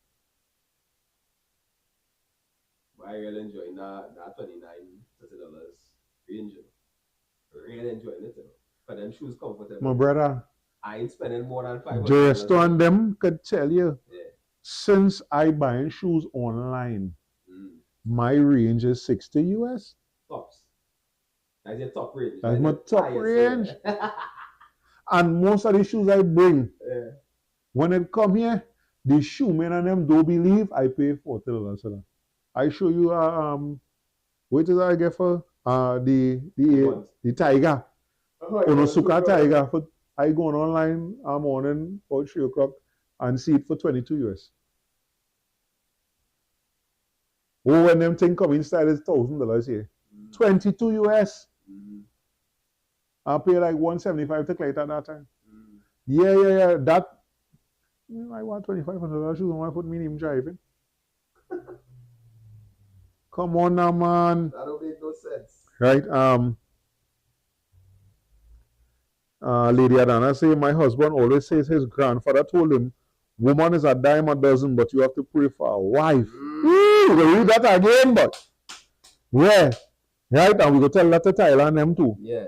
But I really enjoying that $29, $30 range. Really enjoying it. For them shoes comfortable. My brother, I ain't spending more than $500. Just on them could tell you, Yeah. since I buying shoes online, my range is 60 US. Tops. That's your top range. That's my top range. And most of the shoes I bring, when it come here, the shoe men and them don't believe I pay $40 for that. I show you what did I get for the tiger. Onosuka tiger. For I go online morning about 3 o'clock and see it for 22 US. Oh, when them thing come inside is $1,000 here. 22 US. I pay like 175 to collect at that time. Yeah. That I want $2,500 shoes on my foot, me even driving. Come on now, man. That don't make no sense. Right? Lady Adana say my husband always says his grandfather told him, woman is a dime a dozen, but you have to pray for a wife. We'll read that again, but yeah. Right? And we go tell that to Thailand them too. Yeah.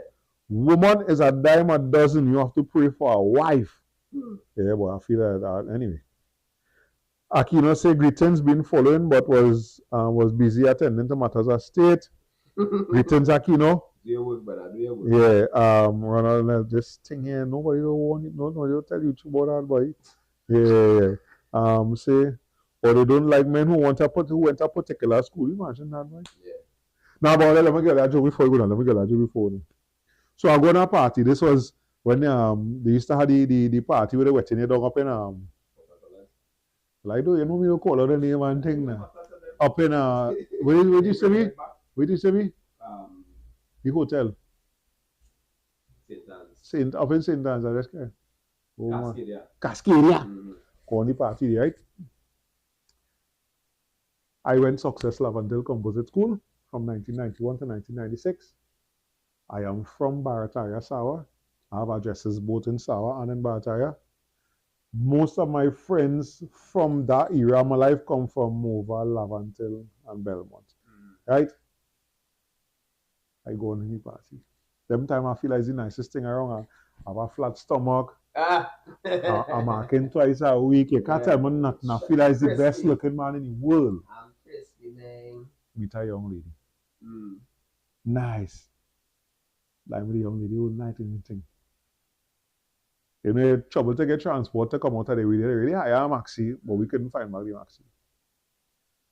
Woman is a dime a dozen, you have to pray for a wife. Yeah, but I feel like that anyway. Aquino say greetings been following, but was busy attending to matters of state. Greetings, Aquino. Do your work, brother. Do your work. Yeah, Ronald, this thing here, nobody don't want it. Nobody will tell you about that, boy. Yeah. Say, or they don't like men who went to a particular school. Imagine that, boy. Yeah. Now, but let me get that joke before you go down. Let me get that joke before. So I go to a party. This was when they used to have the party with the wedding dog up in like do you know me to call out the name and thing now? Up in where you say me? Where do you say me? The hotel. Up in St. Anne's, I just care. Oh, Cascadia. Go on the party, right? I went Success Lavendale Composite School from 1991 to 1996. I am from Barataria, Sawa. I have addresses both in Sawa and in Barataria. Most of my friends from that era of my life come from Mova, Laventille, and Belmont. Right? I go on any party. Them time I feel like it's the nicest thing around. I have a flat stomach. I'm marking twice a week. You can't tell me nothing. I feel like it's the best looking man in the world. I'm crispy, man. Meet a young lady. Nice. Like with the young lady all night and anything. You know, trouble to get transport to come out of the way. They really hire a maxi, but we couldn't find back the maxi.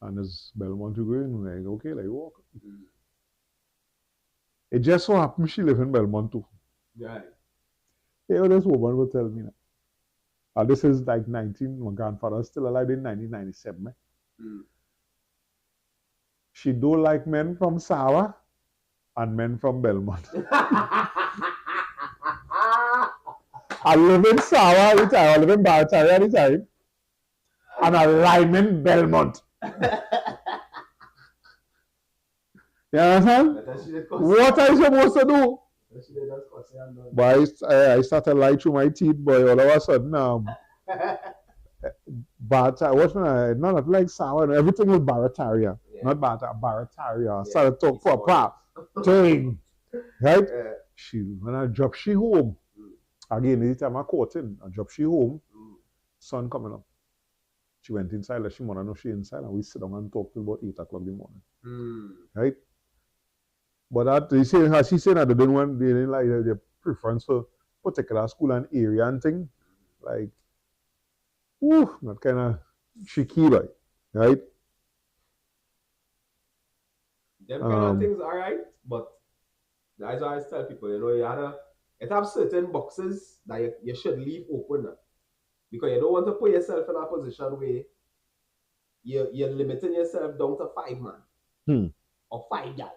And there's Belmont to go in. Like, okay, like walk. It just so happened she live in Belmont too. Right. Yeah, this woman will tell me now. This is like my grandfather's still alive in 1997. She don't like men from Sawa and men from Belmont. I live in Sawa at the time, I live in Barataria at the time, and I live in Belmont. You understand? What are you supposed to do? But I started lying through my teeth, boy, all of a sudden, not like Sawa, everything was Barataria. Not Barataria. I started talking for a pop thing. Right? When I drop she home, again, this time I caught in, I drop she home, sun coming up. She went inside, let she mother know she inside, and we sit down and talk till about 8 o'clock in the morning. Right? But that she said that they didn't like their preference for particular school and area and thing. Like, not kind of tricky, like, right? Them kind of things are right, but that's why I always tell people, you know, it have certain boxes that you should leave open. Because you don't want to put yourself in a position where you're limiting yourself down to 5 man. or 5 gal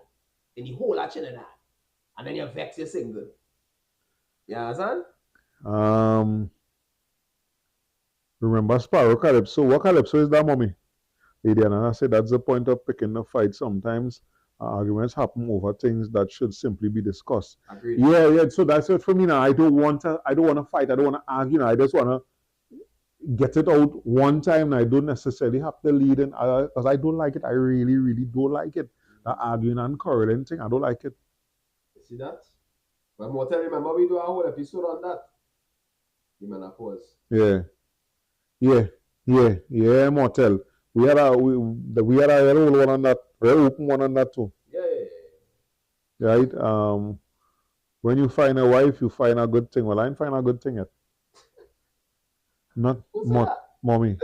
in the whole of Trinidad, and then you vex you're single. You understand? Remember Sparrow Calypso? What Calypso is that, mommy? Lady Anna said that's the point of picking the fight. Sometimes arguments happen over things that should simply be discussed. Agreed. Yeah. So that's it for me now. I don't want to fight. I don't want to argue. Now. I just want to get it out one time. I don't necessarily have to lead in because I don't like it. I really, really don't like it. The arguing and quarreling thing. I don't like it. You see that? But more tell remember we do a whole episode on that. You man a pause. Yeah, Mortel. We had a whole one on that, very open one on that too. Yeah. Right? When you find a wife, you find a good thing. Well, I didn't find a good thing yet. Not mommy.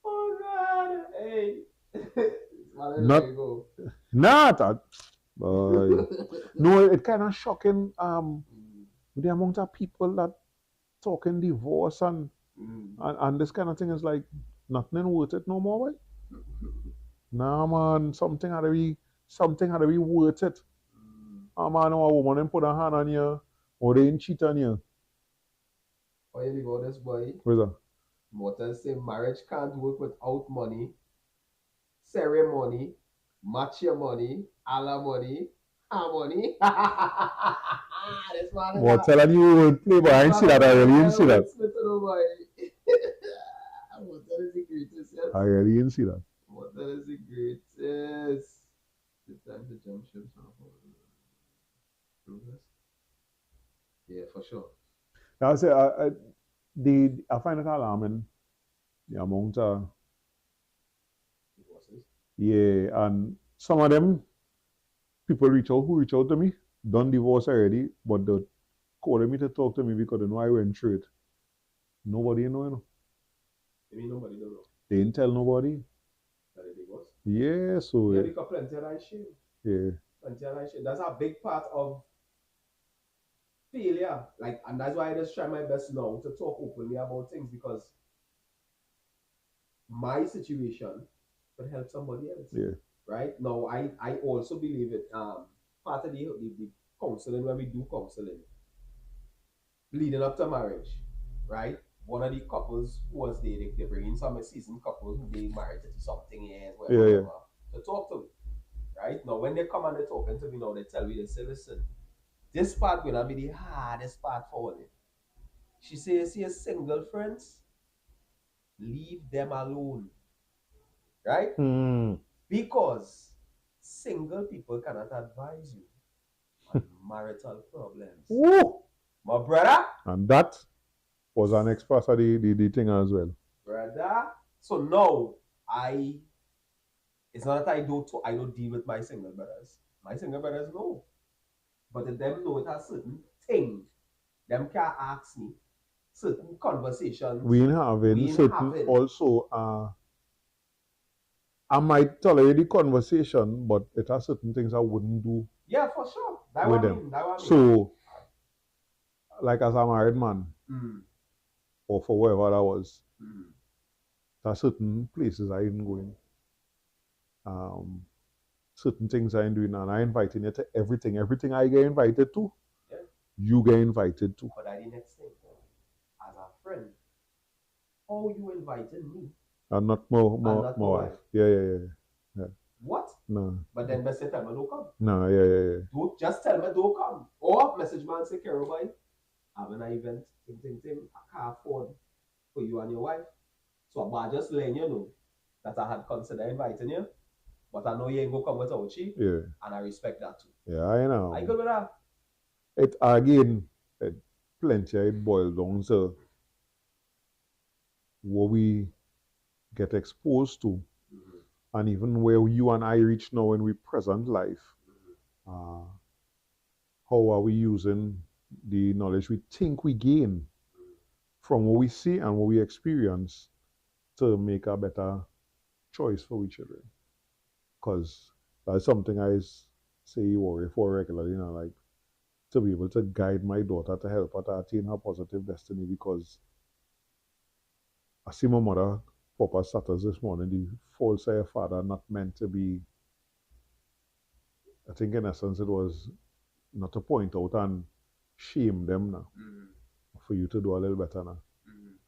Oh God! Hey. Not that. No, it's kind of shocking. With the amount of people that talking divorce and this kind of thing is like nothing worth it no more. Right? Nah, man, something had to be worth it. Man, a woman and put a hand on you, or they ain't cheat on you. Oh, you leave this boy. What is that? Morton say marriage can't work without money, ceremony, match your money, alimony, harmony. This man is What telling you would play, but I ain't see that. I really didn't see that. Morton is the greatest. Yes? I really didn't see that. Morton is the greatest. It's time to jump ship. Yeah, for sure. I say, I find it alarming the amount of divorces. Yeah, and some of them people who reach out to me, done divorce already, but they calling me to talk to me because they know I went through it. Nobody know, you know. You mean nobody don't know? They didn't tell nobody. That they divorce? Yeah, so yeah, because plenty of that shame. Yeah. Plenty of that shame. That's a big part of failure. Like, and that's why I just try my best now to talk openly about things, because my situation could help somebody else. Yeah. Right? Now I also believe it. Part of the counseling, when we do counseling, leading up to marriage, right? One of the couples who was there, they bring in some seasoned couples who they married to something years, whatever, to talk to me. Right? Now when they come and they're talking to me now, they tell me, they say, listen, this part will be the hardest part for you. She says, see, single friends, leave them alone. Right? Because single people cannot advise you on marital problems. Woo! My brother. And that was our next part of the thing as well. Brother. So now it's not that I don't deal with my single brothers. My single brothers know. But if them know it has certain things, them can ask me certain conversations. We having also I might tolerate the conversation, but it has certain things I wouldn't do. Yeah, for sure. That with them. So, like as a married man, or for wherever that was, there are certain places I ain't going. Certain things I ain't doing, and I inviting you to everything. Everything I get invited to, you get invited to. But that's the next thing. As a friend, how you invited me? And not more wife. Yeah. What? No. But then best tell me don't come. No, yeah. Don't just tell me don't come. Or message man say, Carol boy, having an event, thing, I can't afford for you and your wife. So I just letting you know that I had considered inviting you, but I know you ain't gonna come without she. Yeah. And I respect that too. Yeah, I know. I good with that. It again, plenty it boils down to what we get exposed to, and even where you and I reach now in we present life. How are we using the knowledge we think we gain from what we see and what we experience to make a better choice for we children? Because that's something I say worry for regularly, like to be able to guide my daughter to help her to attain her positive destiny, because I see my mother pop her status this morning, the false father not meant to be I think in essence it was not to point out and shame them now, for you to do a little better now.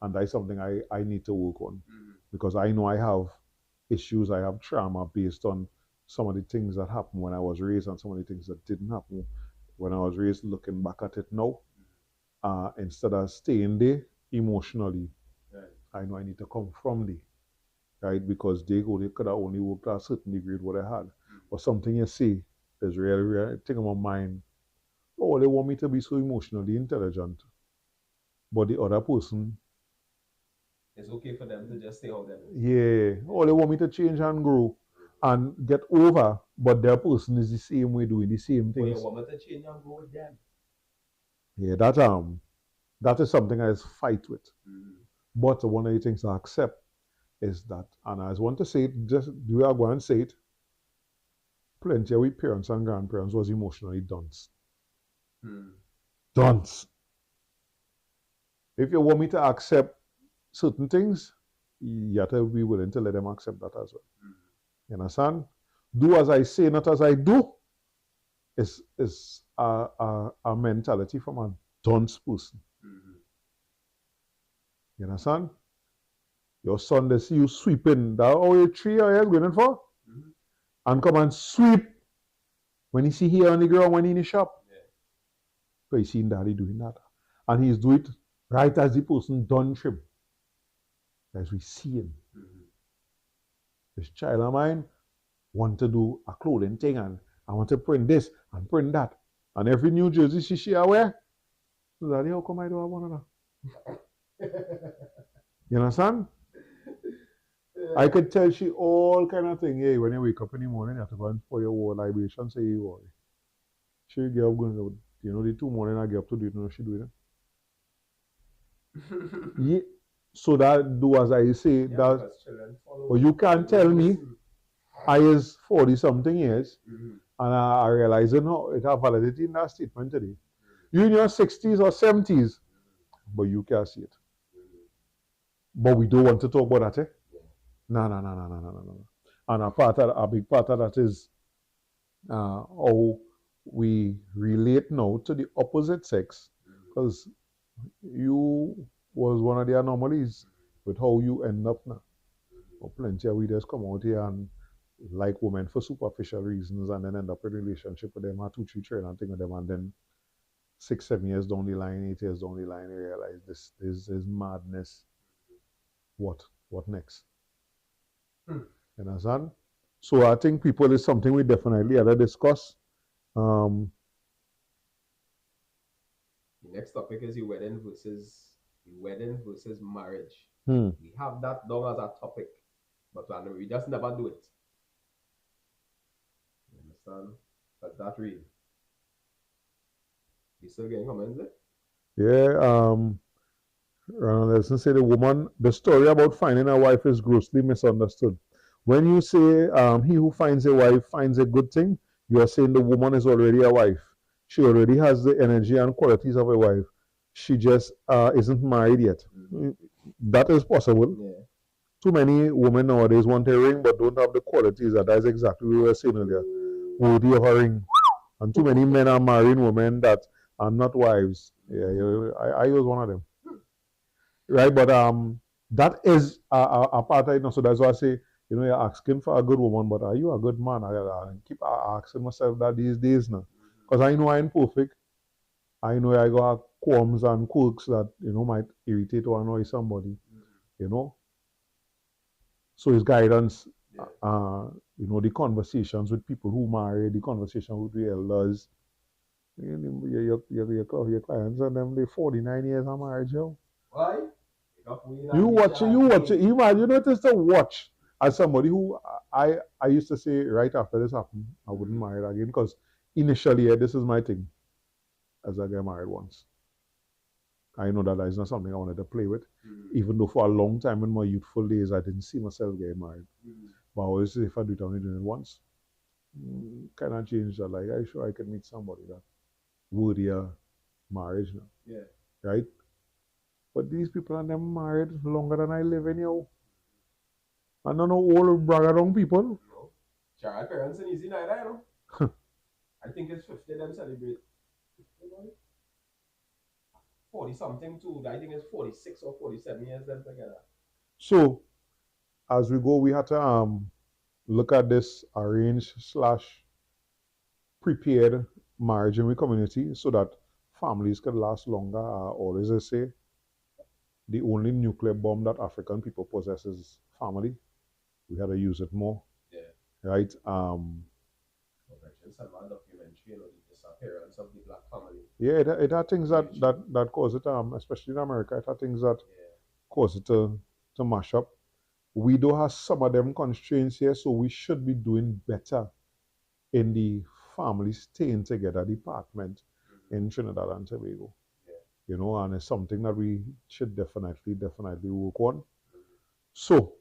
And that's something I need to work on, because I know I have issues, I have trauma based on some of the things that happened when I was raised and some of the things that didn't happen when I was raised. Looking back at it now, instead of staying there emotionally, I know I need to come from there, right? Because they could have only worked at a certain degree what I had. Or something you see is really thing in my mind. Oh, they want me to be so emotionally intelligent, but the other person, it's okay for them to just stay out there. yeah, oh, they want me to change and grow and get over, but their person is the same way doing the same But you things. want me to change and grow with them. Yeah, that is something I fight with. But one of the things I accept is that, and I just want to say it, just we are going to say it, plenty of we parents and grandparents was emotionally dunce. Dunce. If you want me to accept certain things, you have to be willing to let them accept that as well. You understand? Do as I say, not as I do, is a mentality from a dunce person. You understand? Your son, they see you sweeping. That oh, you tree or you going for? And come and sweep when he see here on the ground when he in the shop. So he seen daddy doing that. And he's doing it right as the person done trim. As we see him. This child of mine want to do a clothing thing and I want to print this and print that. And every New Jersey she wear. So daddy, how come I don't have one of that? You understand? I could tell she all kind of thing. Hey, when you wake up in the morning, you have to go and pour your war libation, say you worry. She get up going to, you know, the 2 morning I get up to do it, you know she do it. Yeah. So that do as I say, yeah, that but you can't tell me I is 40 something years and I realize you know it have validity in that statement today. You in your 60s or 70s, but you can't see it. But we don't want to talk about that, eh? No. And a big part of that is how we relate now to the opposite sex, because you was one of the anomalies with how you end up now. Or plenty of we just come out here and like women for superficial reasons and then end up in a relationship with them, or 2, 3, 3 and thing with them, and then 6, 7 years down the line, 8 years down the line, you realize this is madness. What next? You understand? So I think people is something we definitely have to discuss. The next topic is the wedding versus marriage. We have that down as a topic, but we just never do it. You understand? But that real. You still getting comments there? Yeah, let's say the story about finding a wife is grossly misunderstood. When you say he who finds a wife finds a good thing, you are saying the woman is already a wife. She already has the energy and qualities of a wife. She just isn't married yet. That is possible. Yeah. Too many women nowadays want a ring but don't have the qualities. That's exactly what we were saying earlier. Worthy of a ring. And too many men are marrying women that are not wives. Yeah, I was one of them. Right, but that is a part of it. So that's why I say, you know, you're asking for a good woman, but are you a good man? I keep asking myself that these days now, because I know I'm perfect. I know I got qualms and quirks that you know might irritate or annoy somebody. You know, so it's guidance. You know, the conversations with people who marry, the conversation with the elders, your clients and them, they 49 years of marriage, yo. Why? You watch it. You notice the watch as somebody who I used to say right after this happened, I wouldn't marry again because initially, yeah, this is my thing. As I get married once, I know that is not something I wanted to play with. Even though for a long time in my youthful days, I didn't see myself getting married. But I always say if I do it, I only do it once. Kind of change that. Like I sure I can meet somebody that worthy of marriage now. Yeah. Right? But these people are them married longer than I live in, yo. I don't know all braggadong people. No. Child parents ain't easy neither, you know. I think it's 50 them celebrate. 40 something too. I think it's 46 or 47 years them together. So as we go, we had to look at this arranged slash prepared marriage in the community so that families can last longer. I always say the only nuclear bomb that African people possess is family. We had to use it more. Yeah. Right? Some documentary, the disappearance of the black family. Yeah, it had things that cause it, especially in America, it had things that cause it to mash up. We do have some of them constraints here, so we should be doing better in the family staying together department in Trinidad and Tobago. You know, and it's something that we should definitely work on. So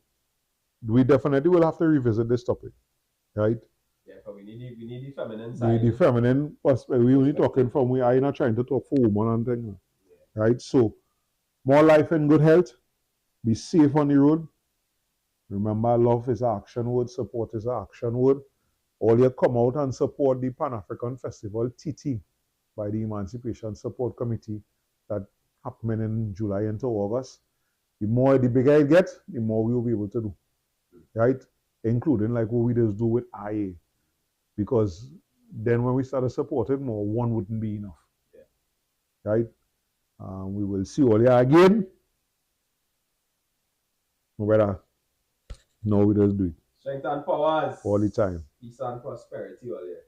we definitely will have to revisit this topic, right? Yeah, but we need the feminine side. The feminine perspective. We only talking from we are not trying to talk for women and things, right? So more life and good health. Be safe on the road. Remember, love is an action word, support is an action word. All you come out and support the Pan-African Festival, TT, by the Emancipation Support Committee that happening in July into August. The bigger it gets, the more we will be able to do, right? Including like what we just do with IA. Because then when we started supporting more, one wouldn't be enough, right? We will see all you again. No better. No, we just do it. Strength and powers. All the time. Peace and prosperity all here.